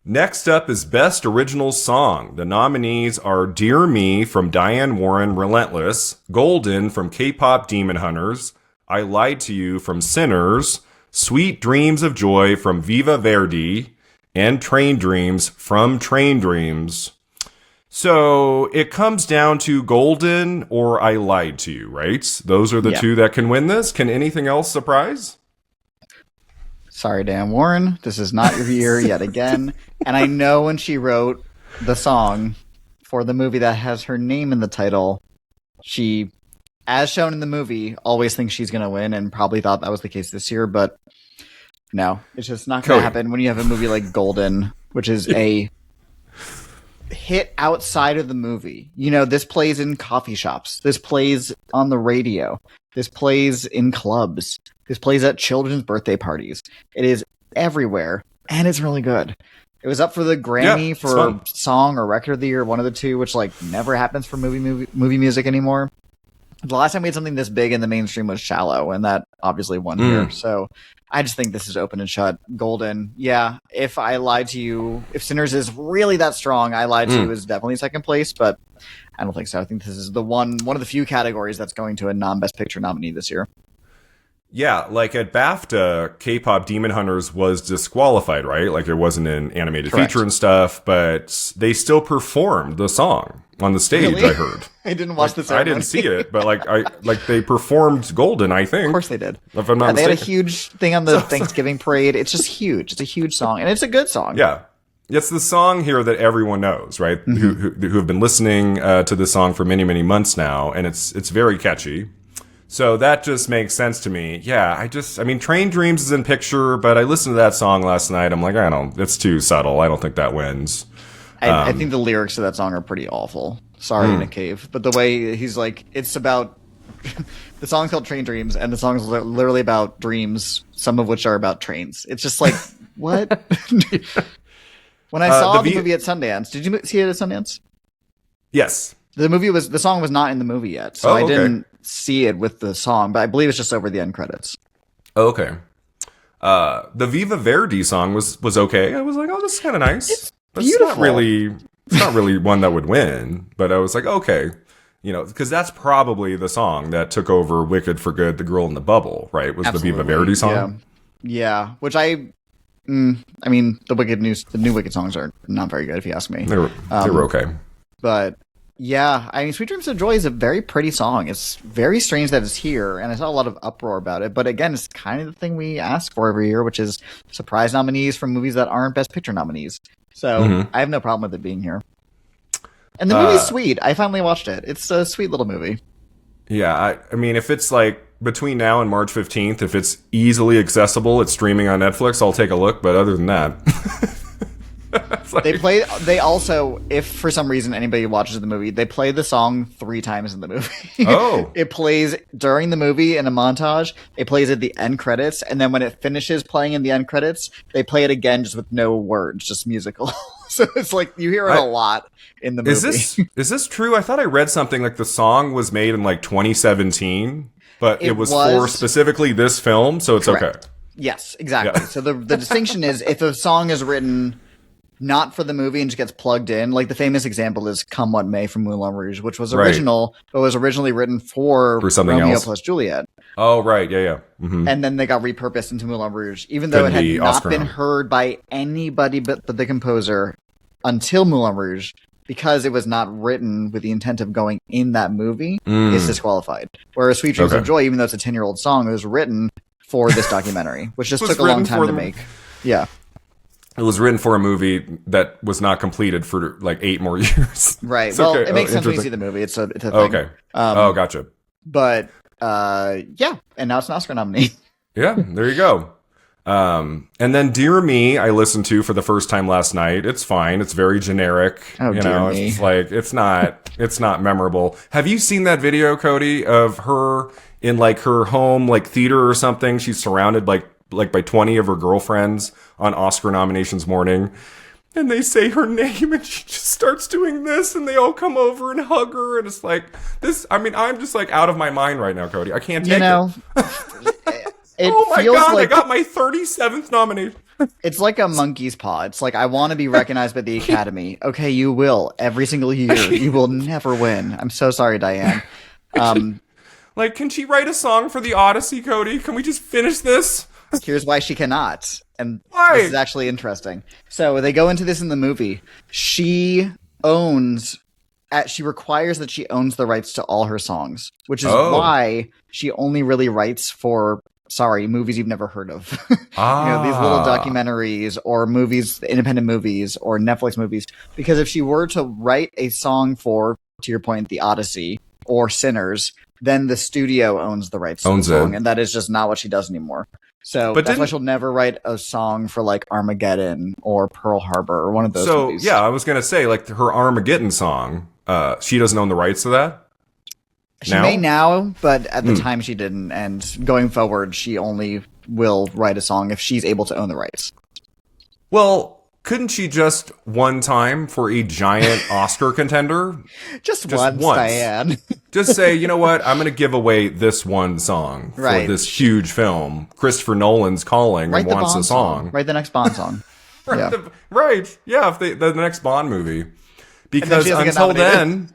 Next up is Best Original Song. The nominees are Dear Me from Diane Warren, Relentless, Golden from K-Pop Demon Hunters, I Lied to You from Sinners, Sweet Dreams of Joy from Viva Verdi, and Train Dreams from Train Dreams. So it comes down to Golden or I Lied to You, right? Those are the two that can win this. Can anything else surprise? Sorry, Dan Warren. This is not your year yet again. And I know when she wrote the song for the movie that has her name in the title, she, as shown in the movie, always thinks she's going to win and probably thought that was the case this year. But no, it's just not going to happen when you have a movie like Golden, which is a hit outside of the movie. This plays in coffee shops. This plays on the radio. This plays in clubs. This plays at children's birthday parties. It is everywhere, and it's really good. It was up for the Grammy for Song or Record of the Year, one of the two, which never happens for movie music anymore. The last time we had something this big in the mainstream was Shallow, and that obviously won here. So I just think this is open and shut. Golden, yeah. If I Lied to You, if Sinners is really that strong, I Lied to You is definitely second place, but I don't think so. I think this is the one of the few categories that's going to a non-Best Picture nominee this year. Yeah, like at BAFTA, K-Pop Demon Hunters was disqualified, right? Like it wasn't an animated feature and stuff, but they still performed the song on the stage. Really? I heard. I didn't watch the ceremony. I didn't see it, but they performed Golden, I think. Of course they did. If I'm not mistaken. They had a huge thing on the Thanksgiving parade. It's just huge. It's a huge song, and it's a good song. Yeah. It's the song here that everyone knows, right? Mm-hmm. Who have been listening to this song for many, many months now, and it's very catchy. So that just makes sense to me. Yeah, Train Dreams is in picture, but I listened to that song last night. I'm like, it's too subtle. I don't think that wins. I think the lyrics to that song are pretty awful. Sorry, Nick Cave. But the way he's like, it's about, the song's called Train Dreams, and the song's literally about dreams, some of which are about trains. It's just like, what? When I saw the movie at Sundance, did you see it at Sundance? Yes. The song was not in the movie yet, so I didn't see it with the song, but I believe it's just over the end credits. Okay. The Viva Verdi song was okay. I was like, this is kind of nice. It's beautiful. It's not really one that would win, but I was like, okay. Because that's probably the song that took over Wicked for Good, The Girl in the Bubble, right? Was Absolutely. The Viva Verdi song? Yeah. Which the new Wicked songs are not very good, if you ask me. They were okay. But yeah, Sweet Dreams of Joy is a very pretty song. It's very strange that it's here, and I saw a lot of uproar about it. But again, it's kind of the thing we ask for every year, which is surprise nominees from movies that aren't Best Picture nominees. So I have no problem with it being here. And the movie's sweet. I finally watched it. It's a sweet little movie. Yeah, if it's like between now and March 15th, if it's easily accessible, it's streaming on Netflix, I'll take a look. But other than that... They also, if for some reason anybody watches the movie, they play the song 3 times in the movie. Oh. It plays during the movie in a montage. It plays at the end credits. And then when it finishes playing in the end credits, they play it again just with no words, just musical. So it's like you hear it a lot in the movie. Is this true? I thought I read something like the song was made in 2017, but it was for specifically this film. So it's correct. Okay. Yes, exactly. Yeah. So the distinction is if a song is written not for the movie and just gets plugged in. Like the famous example is Come What May from Moulin Rouge, which was original, but was originally written for something Romeo else. Plus Juliet. Oh, right. Yeah. Mm-hmm. And then they got repurposed into Moulin Rouge, even though it had not been heard by anybody but the composer until Moulin Rouge, because it was not written with the intent of going in that movie, is disqualified. Whereas Sweet Dreams of Joy, even though it's a 10-year-old song, it was written for this documentary, which just took a long time to make. Yeah. It was written for a movie that was not completed for 8 more years. Right. Well, it makes sense when you see the movie. It's a thing. Okay. Gotcha. But, yeah. And now it's an Oscar nominee. Yeah, there you go. And then Dear Me, I listened to for the first time last night. It's fine. It's very generic. Oh, Dear Me. It's like, it's not memorable. Have you seen that video, Cody, of her in like her home, like theater or something? She's surrounded like by 20 of her girlfriends on Oscar nominations morning. And they say her name and she just starts doing this and they all come over and hug her. And it's like this. I mean, I'm just like out of my mind right now, Cody. I can't take it. Oh my God, I got my 37th nomination. It's like a monkey's paw. It's like, I want to be recognized by the Academy. Okay, you will. Every single year. You will never win. I'm so sorry, Diane. Like, can she write a song for the Odyssey, Cody? Can we just finish this? Here's why she cannot. And why? This is actually interesting. So they go into this in the movie. She requires that she owns the rights to all her songs, which is why she only really writes for movies you've never heard of. These little documentaries or movies, independent movies or Netflix movies. Because if she were to write a song for, to your point, The Odyssey or Sinners, then the studio owns the rights to the song. And that is just not what she does anymore. So that's why she'll never write a song for like Armageddon or Pearl Harbor or one of those movies. Yeah, I was going to say like her Armageddon song, she doesn't own the rights to that? She may now, but at the time she didn't. And going forward, she only will write a song if she's able to own the rights. Well, couldn't she just one time for a giant Oscar contender? Just once, Diane. Just say, you know what? I'm going to give away this one song for this huge film. Christopher Nolan's calling and wants a song. Write the next Bond song. Yeah, if the next Bond movie. Because until then...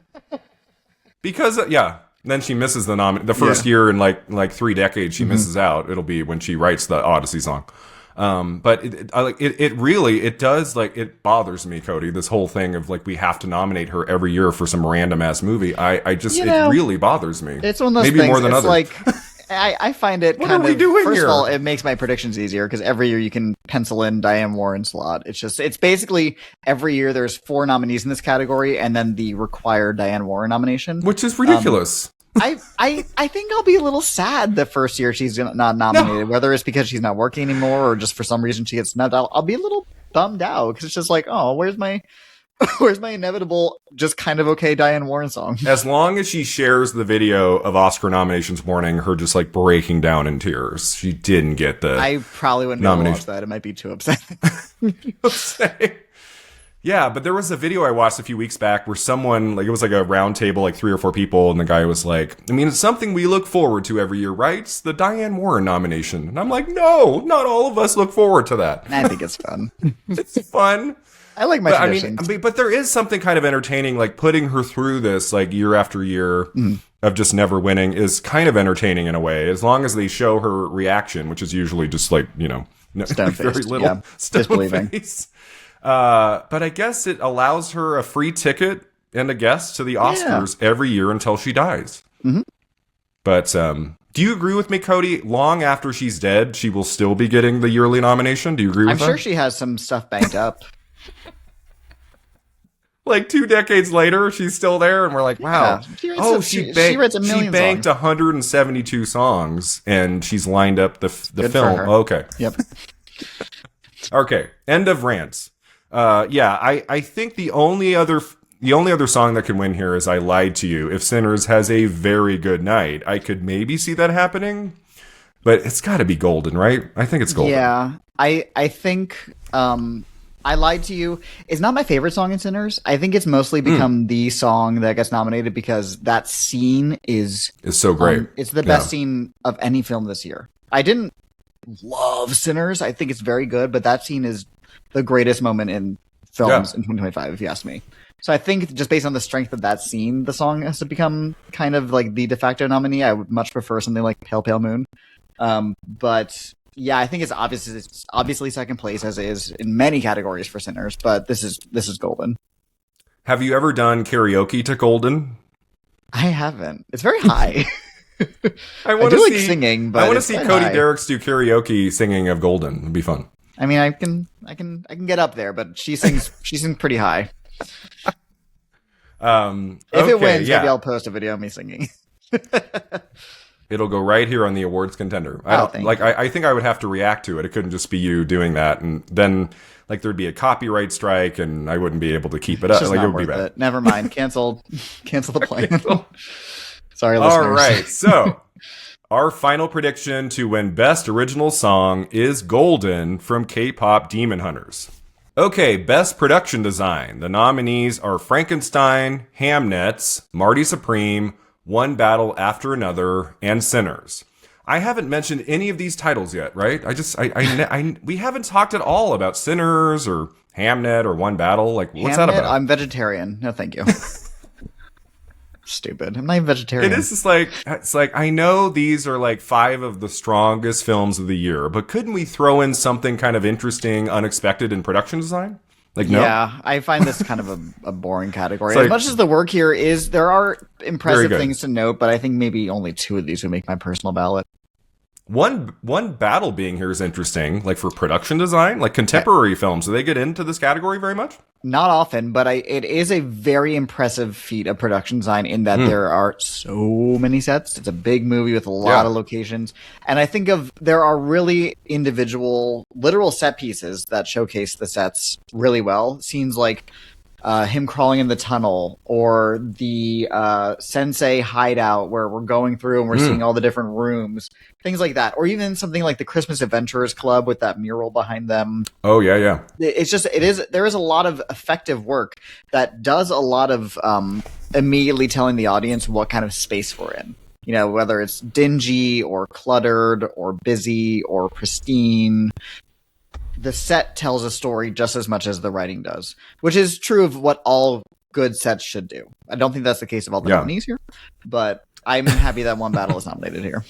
then she misses the first year in like 3 decades she misses out. It'll be when she writes the Odyssey song. But it does, like, it bothers me, Cody, this whole thing of like we have to nominate her every year for some random ass movie. It really bothers me. It's one of those things. More than others. Like, I find it what are we doing first here? of all, it makes my predictions easier because every year you can pencil in Diane Warren's slot. It's basically every year there's 4 nominees in this category and then the required Diane Warren nomination, which is ridiculous. I think I'll be a little sad the first year she's not nominated, whether it's because she's not working anymore or just for some reason she gets snubbed out. I'll be a little bummed out because it's just like, oh, where's my inevitable, just kind of okay Diane Warren song? As long as she shares the video of Oscar nominations morning, her just like breaking down in tears. She didn't get the I probably wouldn't watch that. It might be too upsetting. Yeah, but there was a video I watched a few weeks back where someone, like, it was like a round table, like 3 or 4 people, and the guy was like, I mean, it's something we look forward to every year, right? It's the Diane Warren nomination. And I'm like, no, not all of us look forward to that. I think it's fun. It's fun. I like my traditions. But there is something kind of entertaining, like putting her through this, like year after year of just never winning is kind of entertaining in a way, as long as they show her reaction, which is usually just like, very little stone face. But I guess it allows her a free ticket and a guest to the Oscars every year until she dies. Mm-hmm. But do you agree with me, Cody? Long after she's dead, she will still be getting the yearly nomination. Do you agree with that? I'm sure she has some stuff banked up. Like 2 decades later, she's still there, and we're like, wow. Yeah. She writes a million She banked songs. 172 songs, and she's lined up the film. Okay. Yep. Okay. End of rants. I think the only other song that can win here is I Lied to You. If Sinners has a very good night, I could maybe see that happening, but it's got to be Golden, right? I think it's Golden. Yeah, I think I Lied to You is not my favorite song in Sinners. I think it's mostly become the song that gets nominated because that scene is so great. It's the best scene of any film this year. I didn't love Sinners. I think it's very good, but that scene is the greatest moment in films in 2025, if you ask me. So I think just based on the strength of that scene, the song has to become kind of like the de facto nominee. I would much prefer something like Pale Pale Moon. But yeah, I think it's obviously second place, as it is in many categories for Sinners, but this is Golden. Have you ever done karaoke to Golden? I haven't. It's very high. I do like singing, but I want to see Cody Dericks do karaoke singing of Golden. It'd be fun. I mean, I can get up there, but she sings pretty high. If it wins, maybe I'll post a video of me singing. It'll go right here on the awards contender. I think I would have to react to it. It couldn't just be you doing that, and then like there'd be a copyright strike, and I wouldn't be able to keep it up. Like it would be bad. Never mind. Cancel the plan. Sorry, listeners. All right, so our final prediction to win Best Original Song is Golden from K-Pop Demon Hunters. Okay, Best Production Design. The nominees are Frankenstein, Hamnets, Marty Supreme, One Battle After Another, and Sinners. I haven't mentioned any of these titles yet, right? We haven't talked at all about Sinners or Hamnet or One Battle. Like, what's that about? I'm vegetarian. No, thank you. Stupid. I'm not even vegetarian. It is just like, I know these are like 5 of the strongest films of the year, but couldn't we throw in something kind of interesting, unexpected in production design? Like, no? Yeah, I find this kind of a boring category. As much as the work here is, there are impressive things to note, but I think maybe only 2 of these would make my personal ballot. One battle being here is interesting, like for production design, like contemporary films. Do they get into this category very much? Not often, but it is a very impressive feat of production design in that there are so many sets. It's a big movie with a lot of locations. And I think there are really individual, literal set pieces that showcase the sets really well. Scenes like him crawling in the tunnel, or the sensei hideout where we're going through and we're seeing all the different rooms, things like that, or even something like the Christmas Adventurers Club with that mural behind them. Oh yeah. There is a lot of effective work that does a lot of immediately telling the audience what kind of space we're in. You know, whether it's dingy or cluttered or busy or pristine. The set tells a story just as much as the writing does, which is true of what all good sets should do. I don't think that's the case of all the nominees here, but I'm happy that One Battle is nominated here.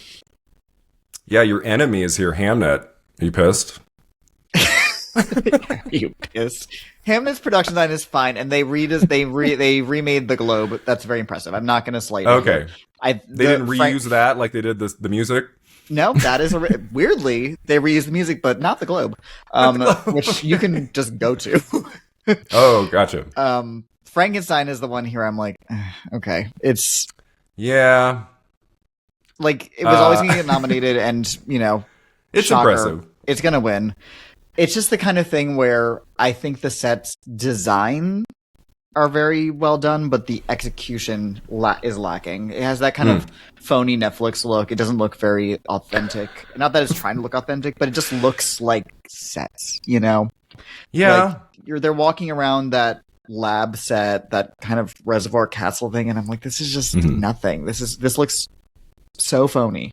Yeah, your enemy is here, Hamnet. Are you pissed? You pissed? Hamnet's production design is fine, and they remade the globe. That's very impressive. I'm not going to slight it. Okay. They didn't reuse that like they did the music? No, that is weirdly they reused the music, but not the globe, which you can just go to. Oh, gotcha. Frankenstein is the one here. I'm like, okay, it's like it was always going to get nominated, and it's shocker, impressive. It's going to win. It's just the kind of thing where I think the set's design are very well done, but the execution is lacking. It has that kind of phony Netflix look. It doesn't look very authentic. Not that it's trying to look authentic, but it just looks like sets, Yeah. Like they're walking around that lab set, that kind of Reservoir Castle thing, and I'm like, this is just nothing. This looks so phony.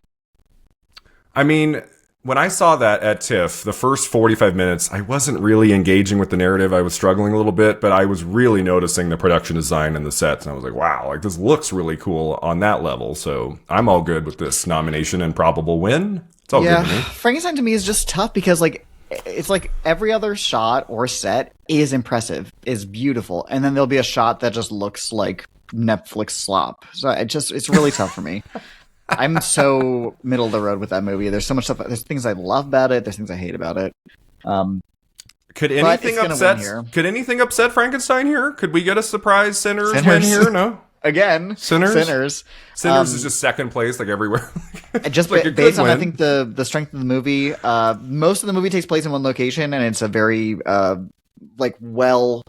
I mean, when I saw that at TIFF, the first 45 minutes, I wasn't really engaging with the narrative. I was struggling a little bit, but I was really noticing the production design and the sets. And I was like, wow, like this looks really cool on that level. So I'm all good with this nomination and probable win. It's all good to me. Frankenstein to me is just tough because it's like every other shot or set is impressive, is beautiful. And then there'll be a shot that just looks like Netflix slop. So it's really tough for me. I'm so middle of the road with that movie. There's so much stuff. There's things I love about it. There's things I hate about it. Could anything upset Frankenstein here? Could we get a surprise Sinners win here? No. Again, Sinners is just second place, like everywhere. Just like based on, I think the strength of the movie. Most of the movie takes place in one location, and it's a very well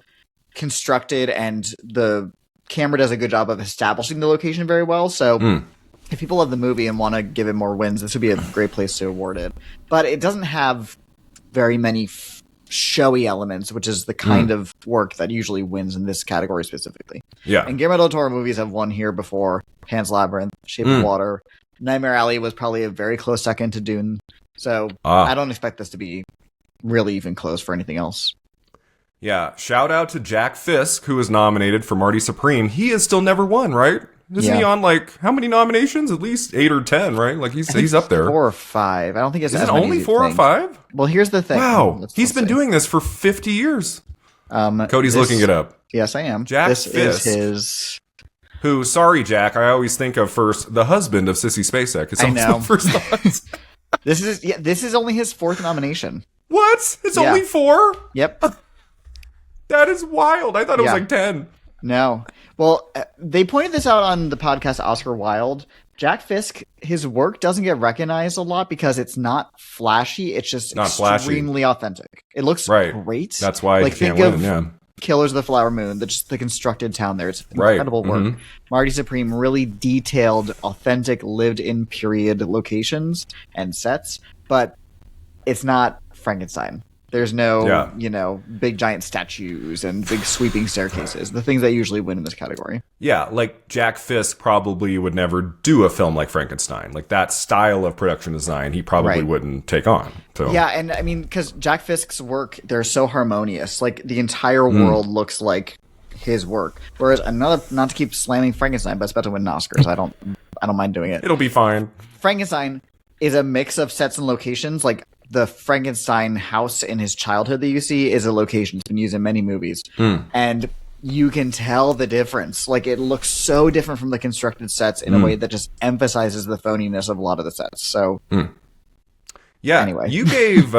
constructed, and the camera does a good job of establishing the location very well. So. If people love the movie and want to give it more wins, this would be a great place to award it. But it doesn't have very many showy elements, which is the kind of work that usually wins in this category specifically. Yeah. And Guillermo del Toro movies have won here before. Pan's Labyrinth, Shape of Water. Nightmare Alley was probably a very close second to Dune. So I don't expect this to be really even close for anything else. Yeah. Shout out to Jack Fisk, who was nominated for Marty Supreme. He has still never won, right? Isn't he on how many nominations? At least 8 or 10. Right? Like he's up there. 4 or 5. I don't think it's. Is it only 4 or 5? Well, here's the thing. Wow, he's been doing this for 50 years. Cody's looking it up. Yes, I am. Jack Fisk is his. Who? Sorry, Jack. I always think of first the husband of Sissy Spacek. It's always my first thoughts. This is only his 4th nomination. What? It's only 4? Yep. That is wild. I thought it was like 10. No. Well, they pointed this out on the podcast Oscar Wilde, Jack Fisk, his work doesn't get recognized a lot because it's not flashy. It's just Not extremely authentic. It looks great. That's why like, he can't think win, of yeah. Killers of the Flower Moon, the constructed town there. It's incredible work. Marty Supreme really detailed, authentic, lived-in period locations and sets, but it's not Frankenstein. There's no, big giant statues and big sweeping staircases, the things that usually win in this category. Yeah, like Jack Fisk probably would never do a film like Frankenstein. Like that style of production design, he probably wouldn't take on. So. Yeah, and I mean, because Jack Fisk's work, they're so harmonious. Like the entire world looks like his work. Whereas not to keep slamming Frankenstein, but it's about to win an Oscar, so I don't mind doing it. It'll be fine. Frankenstein is a mix of sets and locations. Like the Frankenstein house in his childhood that you see is a location. It's been used in many movies. And you can tell the difference. Like it looks so different from the constructed sets in a way that just emphasizes the phoniness of a lot of the sets. So yeah, anyway. you gave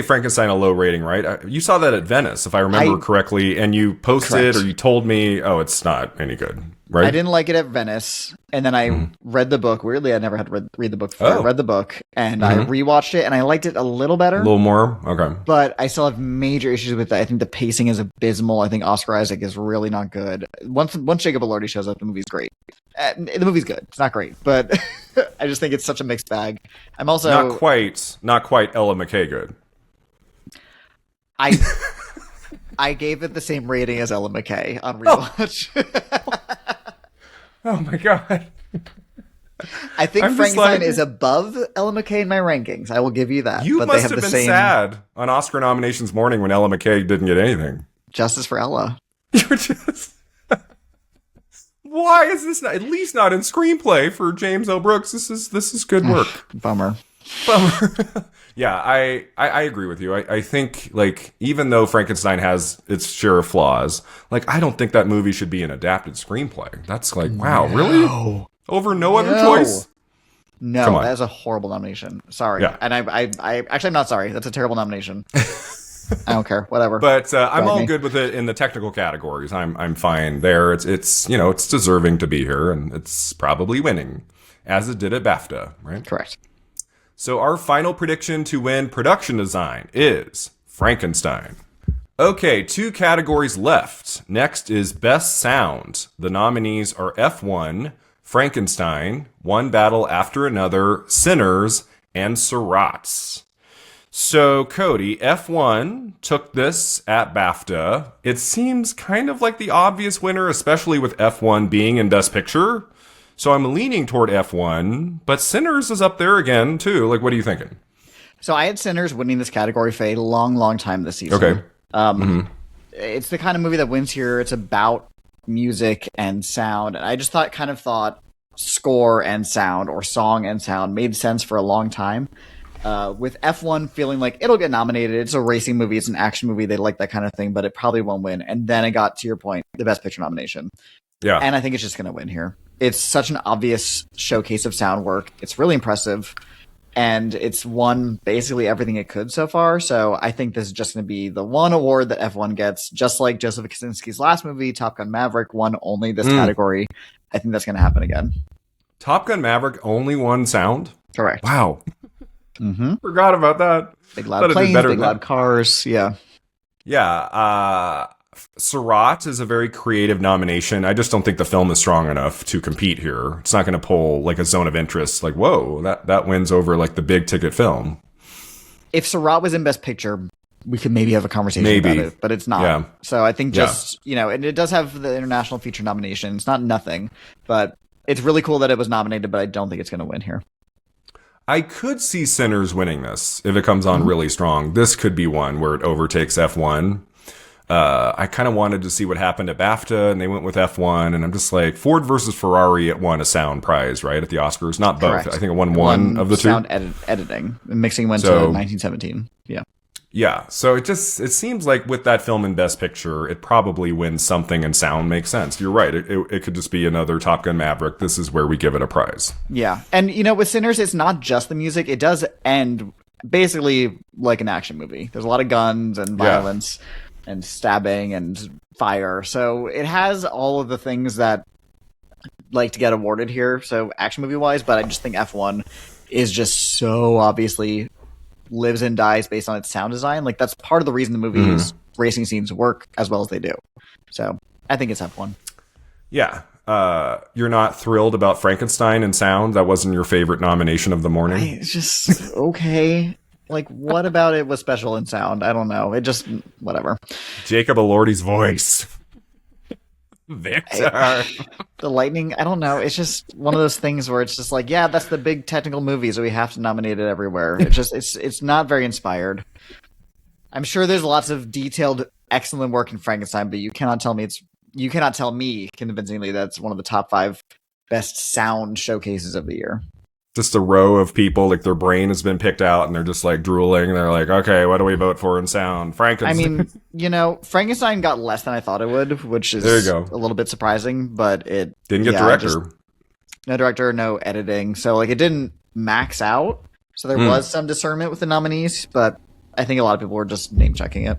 Frankenstein a low rating, right? You saw that at Venice, if I remember correctly, and you posted or you told me, oh, it's not any good, right? I didn't like it at Venice, and then I read the book. Weirdly, I never had to read the book before. I read the book, and I rewatched it, and I liked it a little better. A little more? Okay. But I still have major issues with it. I think the pacing is abysmal. I think Oscar Isaac is really not good. Once Jacob Elordi shows up, the movie's great. The movie's good. It's not great, but I just think it's such a mixed bag. I'm also not quite Ella McKay good. I gave it the same rating as Ella McKay on rewatch. Oh my god! I think Frankenstein is above Ella McKay in my rankings. I will give you that. You but must they have have the been same sad on Oscar nominations morning when Ella McKay didn't get anything. Justice for Ella. You're just. Why is this not at least not in screenplay for James L. Brooks? This is good work. Bummer. Yeah, I agree with you. I think, like, even though Frankenstein has its share of flaws, like, I don't think that movie should be an adapted screenplay. That's like, wow, really? Over no other choice? No, that is a horrible nomination. Sorry. Yeah. And I actually, I'm not sorry. That's a terrible nomination. I don't care. Whatever. But I'm all good with it in the technical categories. I'm fine there. It's it's deserving to be here, and it's probably winning, as it did at BAFTA, right? Correct. So our final prediction to win production design is Frankenstein. Okay, 2 categories left. Next is Best Sound. The nominees are F1, Frankenstein, One Battle After Another, Sinners, and Sirats. So, Cody, F1 took this at BAFTA. It seems kind of like the obvious winner, especially with F1 being in Best Picture. So I'm leaning toward F1, but Sinners is up there again, too. Like, what are you thinking? So I had Sinners winning this category for a long, long time this season. Okay. It's the kind of movie that wins here. It's about music and sound. And I just thought score and sound or song and sound made sense for a long time. With F1 feeling like it'll get nominated. It's a racing movie. It's an action movie. They like that kind of thing, but it probably won't win. And then it got, to your point, the Best Picture nomination. Yeah. And I think it's just going to win here. It's such an obvious showcase of sound work. It's really impressive. And it's won basically everything it could so far. So I think this is just going to be the one award that F1 gets, just like Joseph Kosinski's last movie, Top Gun Maverick, won only this category. I think that's going to happen again. Top Gun Maverick only won sound? Correct. Wow. Forgot about that. Big loud planes, big loud cars. Yeah. Yeah. Sirats is a very creative nomination. I just don't think the film is strong enough to compete here. It's not going to pull like a zone of interest. Like, whoa, that wins over like the big ticket film. If Sirats was in Best Picture, we could maybe have a conversation about it, but it's not. Yeah. So I think and it does have the international feature nomination. It's not nothing, but it's really cool that it was nominated, but I don't think it's going to win here. I could see Sinners winning this if it comes on really strong. This could be one where it overtakes F1. I kind of wanted to see what happened at BAFTA, and they went with F1, and I'm just like, Ford versus Ferrari, it won a sound prize, right, at the Oscars? Not both. Correct. I think it won one of the two. Sound editing. Mixing went to 1917. Yeah. Yeah, so it seems like with that film in Best Picture, it probably wins something, and sound makes sense. You're right. It could just be another Top Gun Maverick. This is where we give it a prize. Yeah. And, with Sinners, it's not just the music. It does end basically like an action movie. There's a lot of guns and violence. And stabbing and fire. So it has all of the things that like to get awarded here, so action movie wise, but I just think F1 is just so obviously lives and dies based on its sound design. Like that's part of the reason the movie's racing scenes work as well as they do. So I think it's F1. Yeah. You're not thrilled about Frankenstein and sound? That wasn't your favorite nomination of the morning? It's just okay. Like, what about it was special in sound? I don't know. It just, whatever. Jacob Elordi's voice. Victor. The lightning, I don't know. It's just one of those things where it's just like, yeah, that's the big technical movie, so we have to nominate it everywhere. It's just, it's not very inspired. I'm sure there's lots of detailed, excellent work in Frankenstein, but you cannot tell me convincingly that's one of the top 5 best sound showcases of the year. Just a row of people, like their brain has been picked out and they're just like drooling. They're like, okay, what do we vote for in sound? Frankenstein. I mean, Frankenstein got less than I thought it would, which is there you go. A little bit surprising, but it didn't get director. No director, no editing. So like it didn't max out. So there was some discernment with the nominees, but I think a lot of people were just name checking it.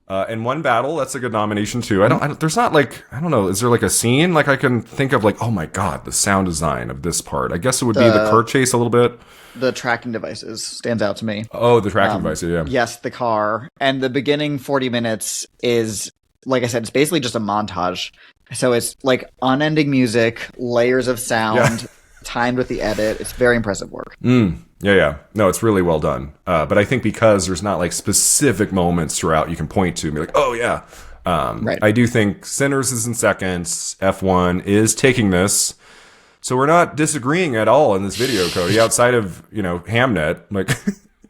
And One Battle, that's a good nomination too. I don't, there's not like, I don't know, is there like a scene like I can think of like, oh my God, the sound design of this part? I guess it would be the car chase a little bit. The tracking devices stands out to me. Oh, the tracking devices, yeah. Yes, the car. And the beginning 40 minutes is, like I said, it's basically just a montage. So it's like unending music, layers of sound, timed with the edit. It's very impressive work. Yeah. No, it's really well done. But I think because there's not like specific moments throughout you can point to and be like, oh yeah. Right. I do think Sinners is in seconds. F1 is taking this. So we're not disagreeing at all in this video, Cody, outside of, Hamnet, like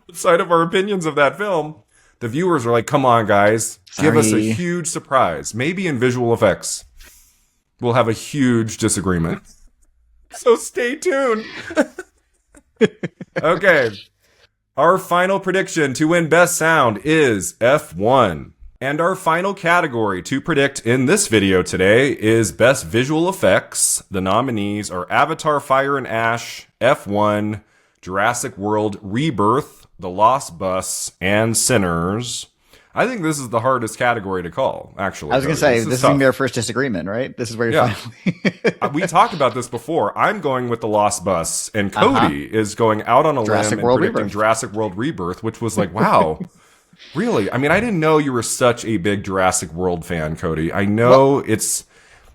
outside of our opinions of that film. The viewers are like, come on, guys, give us a huge surprise. Maybe in visual effects, we'll have a huge disagreement. So stay tuned. Okay. Our final prediction to win Best Sound is F1. And our final category to predict in this video today is Best Visual Effects. The nominees are Avatar Fire and Ash, F1, Jurassic World Rebirth, The Lost Bus, and Sinners. I think this is the hardest category to call, actually. I was going to say, this is going to be our first disagreement, right? This is where you're finally... We talked about this before. I'm going with The Lost Bus, and Cody is going out on a limb and predicting Jurassic World Rebirth, which was like, wow, really? I mean, I didn't know you were such a big Jurassic World fan, Cody. I know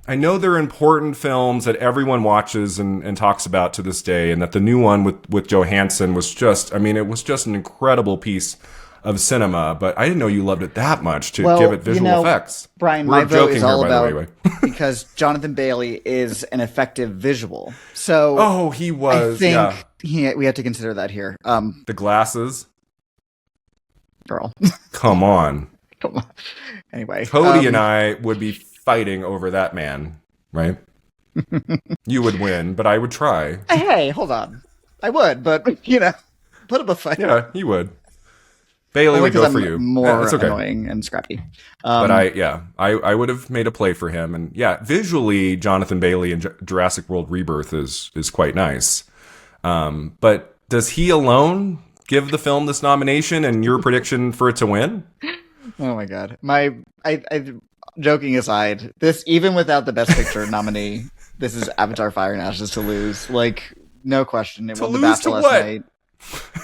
they're important films that everyone watches and talks about to this day, and that the new one with Johansson was just, it was just an incredible piece of cinema, but I didn't know you loved it that much to give it visual effects. Brian, my vote is all about because Jonathan Bailey is an effective visual. So he was. I think we have to consider that here. The glasses, girl. Come on. Anyway, Cody and I would be fighting over that man, right? You would win, but I would try. Hey, hold on. I would, but put up a fight. Yeah, he would. Bailey would go for you. More annoying and scrappy. But I would have made a play for him. And visually, Jonathan Bailey in Jurassic World Rebirth is quite nice. But does he alone give the film this nomination and your prediction for it to win? Oh my God. Joking aside, this, even without the Best Picture nominee, this is Avatar Fire and Ashes to lose. Like, no question. It won the BAFTA last night.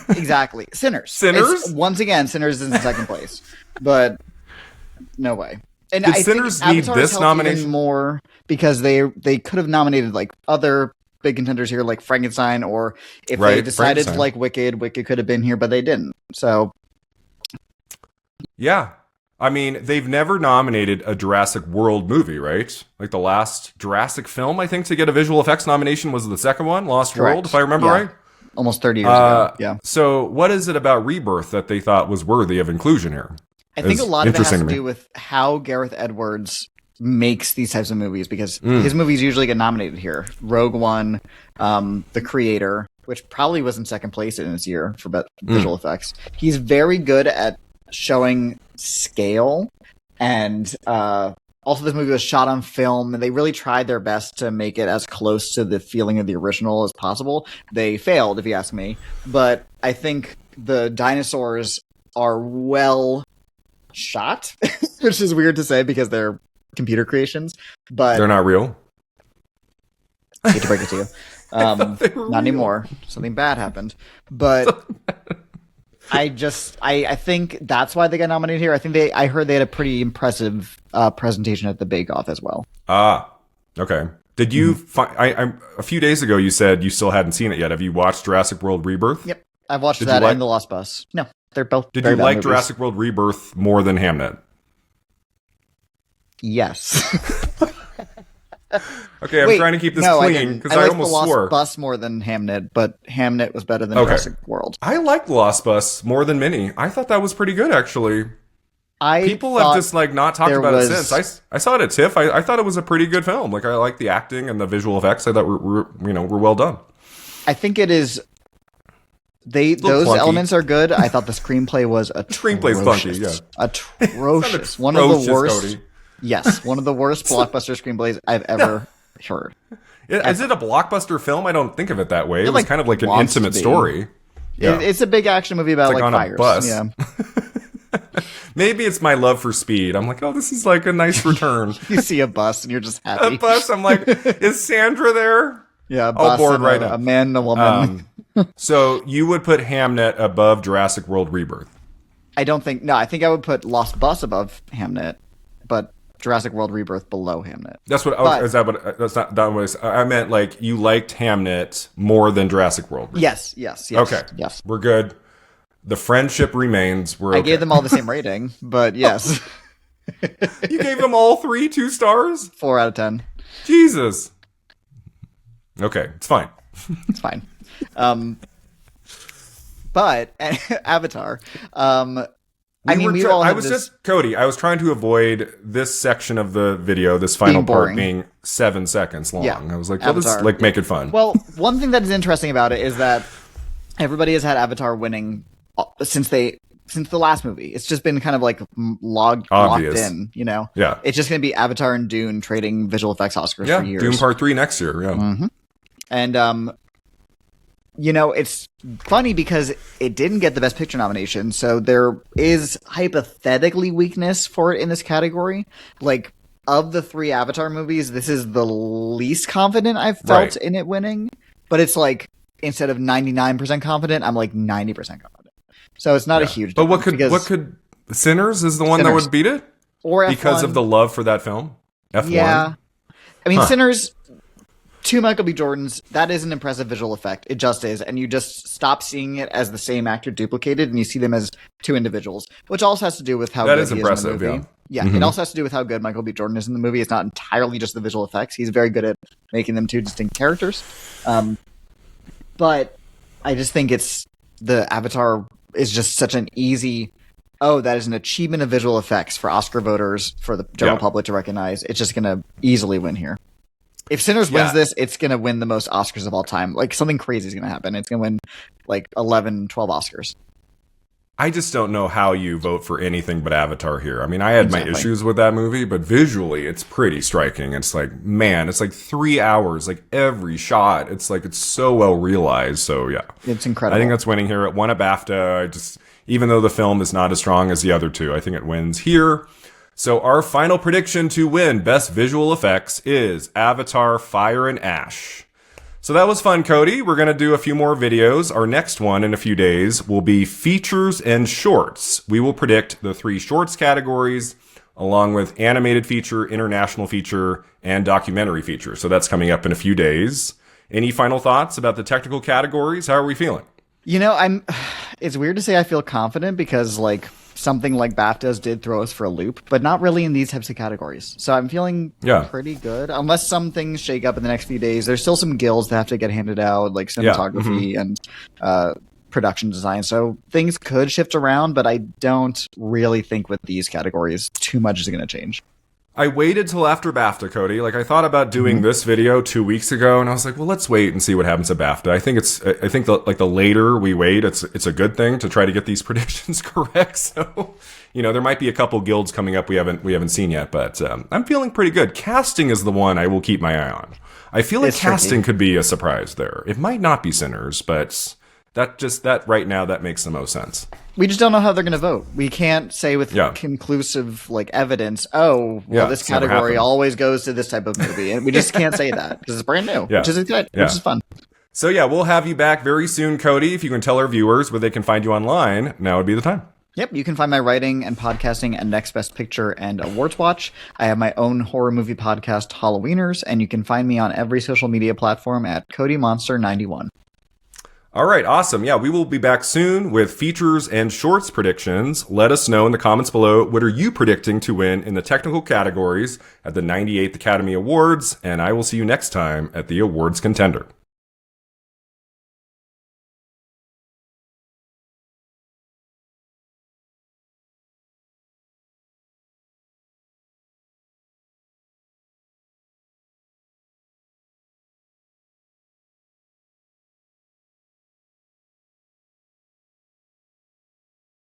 Exactly. Sinners. Once again, Sinners is in second place. But no way. And I Sinners think need this nomination more because they could have nominated like other big contenders here, like Frankenstein, or if they decided to like Wicked could have been here, but they didn't. So yeah. They've never nominated a Jurassic World movie, right? Like the last Jurassic film, I think, to get a visual effects nomination was the second one, Lost World, if I remember right. Almost 30 years ago. Yeah. So what is it about Rebirth that they thought was worthy of inclusion here? I think a lot of it has to do with how Gareth Edwards makes these types of movies, because his movies usually get nominated here. Rogue One, The Creator, which probably was in second place in this year for visual effects. He's very good at showing scale, and also this movie was shot on film, and they really tried their best to make it as close to the feeling of the original as possible. They failed, if you ask me, but I think the dinosaurs are well shot, which is weird to say because they're computer creations, but they're not real. Hate to break it to you. Not real. anymore. Something bad happened. But I think that's why they got nominated here. I heard they had a pretty impressive presentation at the Bake Off as well. Ah, okay. Did you find, a few days ago you said you still hadn't seen it yet. Have you watched Jurassic World Rebirth? Yep. I've watched that and The Lost Bus. No, they're both Did very you bad like movies. Jurassic World Rebirth more than Hamnet? Yes. Okay, I'm trying to keep this clean because I almost swore. I liked The swore. Lost Bus more than Hamnet, but Hamnet was better than Jurassic World. I liked The Lost Bus more than many. I thought that was pretty good, actually. People have just not talked about it since. I saw it at TIFF. I thought it was a pretty good film. I liked the acting and the visual effects. I thought were well done. I think it is. Those clunky. elements are good. I thought the screenplay was atrocious. Screenplay's clunky, yeah. Atrocious. One of the worst. Cody. Yes, one of the worst blockbuster screenplays I've ever heard. Is it a blockbuster film? I don't think of it that way. It was kind of like an intimate story. Yeah. It's a big action movie about on fires. A bus. Yeah. Maybe it's my love for speed. I'm like, oh, this is like a nice return. You see a bus and you're just happy. A bus. I'm like, is Sandra there? Yeah, a bus. Bored right now. A man and a woman. So you would put Hamnet above Jurassic World Rebirth? I don't think. No, I think I would put Lost Bus above Hamnet, but Jurassic World Rebirth below Hamnet. That's what. Is that what? That's not what I meant. You liked Hamnet more than Jurassic World Rebirth. Yes. Okay. Yes. We're good. The friendship remains. I gave them all the same rating, but yes. You gave them all 2 stars? 4 out of 10. Jesus. Okay, it's fine. It's fine. But Avatar. Cody, I was trying to avoid this section of the video, this final part being 7 seconds long. Yeah, I was like, let's make it fun. Well, one thing that is interesting about it is that everybody has had Avatar winning since the last movie. It's just been kind of locked in, Yeah. It's just going to be Avatar and Dune trading visual effects Oscars for years. Dune Part 3 next year, yeah. Mm-hmm. And, it's funny because it didn't get the Best Picture nomination, so there is hypothetically weakness for it in this category. Of the 3 Avatar movies, this is the least confident I've felt in it winning. But it's instead of 99% confident, I'm 90% confident. So it's not a huge difference. But what could Sinners is the one that would beat it? Or F1. Because of the love for that film? F1? Yeah. I mean, Sinners, 2 Michael B. Jordans, that is an impressive visual effect. It just is. And you just stop seeing it as the same actor duplicated and you see them as 2 individuals, which also has to do with how good he is in the movie. Yeah, it also has to do with how good Michael B. Jordan is in the movie. It's not entirely just the visual effects. He's very good at making them 2 distinct characters. But I just think the Avatar is just such an easy, that is an achievement of visual effects for Oscar voters, for the general public to recognize. It's just going to easily win here. If Sinners wins this, it's going to win the most Oscars of all time. Something crazy is going to happen. It's going to win 11, 12 Oscars. I just don't know how you vote for anything but Avatar here. I mean, I had my issues with that movie, but visually it's pretty striking. It's it's 3 hours, every shot. It's so well realized. So yeah, it's incredible. I think that's winning here. It won a BAFTA. Even though the film is not as strong as the other 2, I think it wins here. So our final prediction to win Best Visual Effects is Avatar: Fire and Ash. So that was fun, Cody. We're going to do a few more videos. Our next one in a few days will be features and shorts. We will predict the 3 shorts categories along with animated feature, international feature, and documentary feature. So that's coming up in a few days. Any final thoughts about the technical categories? How are we feeling? It's weird to say I feel confident because something like BAFTAs did throw us for a loop, but not really in these types of categories. So I'm feeling pretty good, unless some things shake up in the next few days. There's still some guilds that have to get handed out, like cinematography and production design. So things could shift around, but I don't really think with these categories too much is going to change. I waited till after BAFTA, Cody. I thought about doing this video 2 weeks ago, and I was like, well, let's wait and see what happens at BAFTA. I think the later we wait, it's a good thing to try to get these predictions correct. So, there might be a couple guilds coming up we haven't seen yet, but I'm feeling pretty good. Casting is the one I will keep my eye on. I feel like casting could be a surprise there. It might not be Sinners, but That right now, that makes the most sense. We just don't know how they're going to vote. We can't say with conclusive evidence, this category always goes to this type of movie. And we just can't say that because it's brand new, which is good, which is fun. So we'll have you back very soon, Cody. If you can tell our viewers where they can find you online, now would be the time. Yep, you can find my writing and podcasting at Next Best Picture and Awards Watch. I have my own horror movie podcast, Halloweeners, and you can find me on every social media platform at CodyMonster91. All right, awesome. Yeah, we will be back soon with features and shorts predictions. Let us know in the comments below, what are you predicting to win in the technical categories at the 98th Academy Awards, and I will see you next time at the Awards Contender.